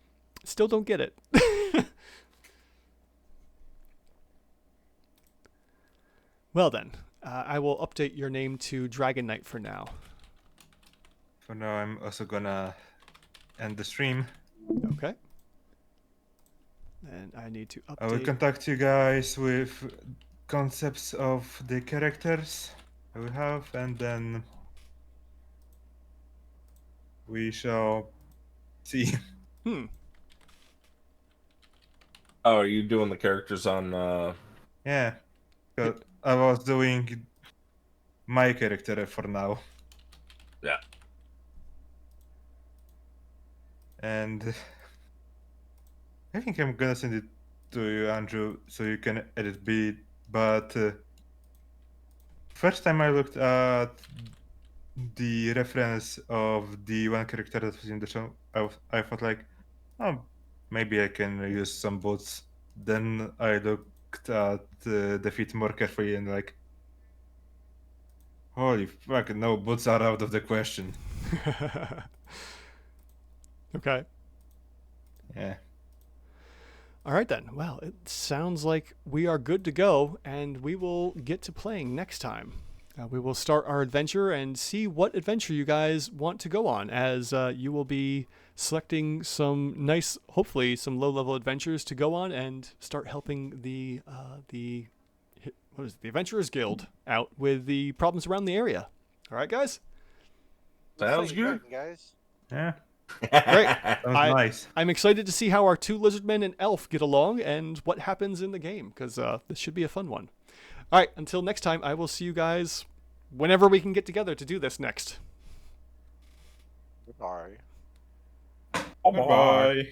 still don't get it. Well then, I will update your name to Dragon Knight for now. for now I'm also gonna end the stream. Okay. And I need to update. I will contact you guys with concepts of the characters I will have, and then we shall see. Oh, are you doing the characters on? Yeah, 'cause I was doing my character for now, Yeah. and I think I'm gonna send it to you, Andrew, so you can edit it. But first time I looked at the reference of the one character that was in the show, I thought like, oh, maybe I can use some boots. Then I looked at the feet more carefully and like, holy fuck, no, boots are out of the question. Okay. Yeah. All right then. Well, it sounds like we are good to go, and we will get to playing next time. We will start our adventure and see what adventure you guys want to go on, as you will be selecting some nice, hopefully some low-level adventures to go on and start helping the Adventurers Guild out with the problems around the area. All right, guys. Sounds Fight good. dragon, guys. Yeah. Great. Sounds nice. I'm excited to see how our two lizardmen and elf get along and what happens in the game, because this should be a fun one. All right, until next time, I will see you guys whenever we can get together to do this next. Goodbye. Bye-bye. Bye.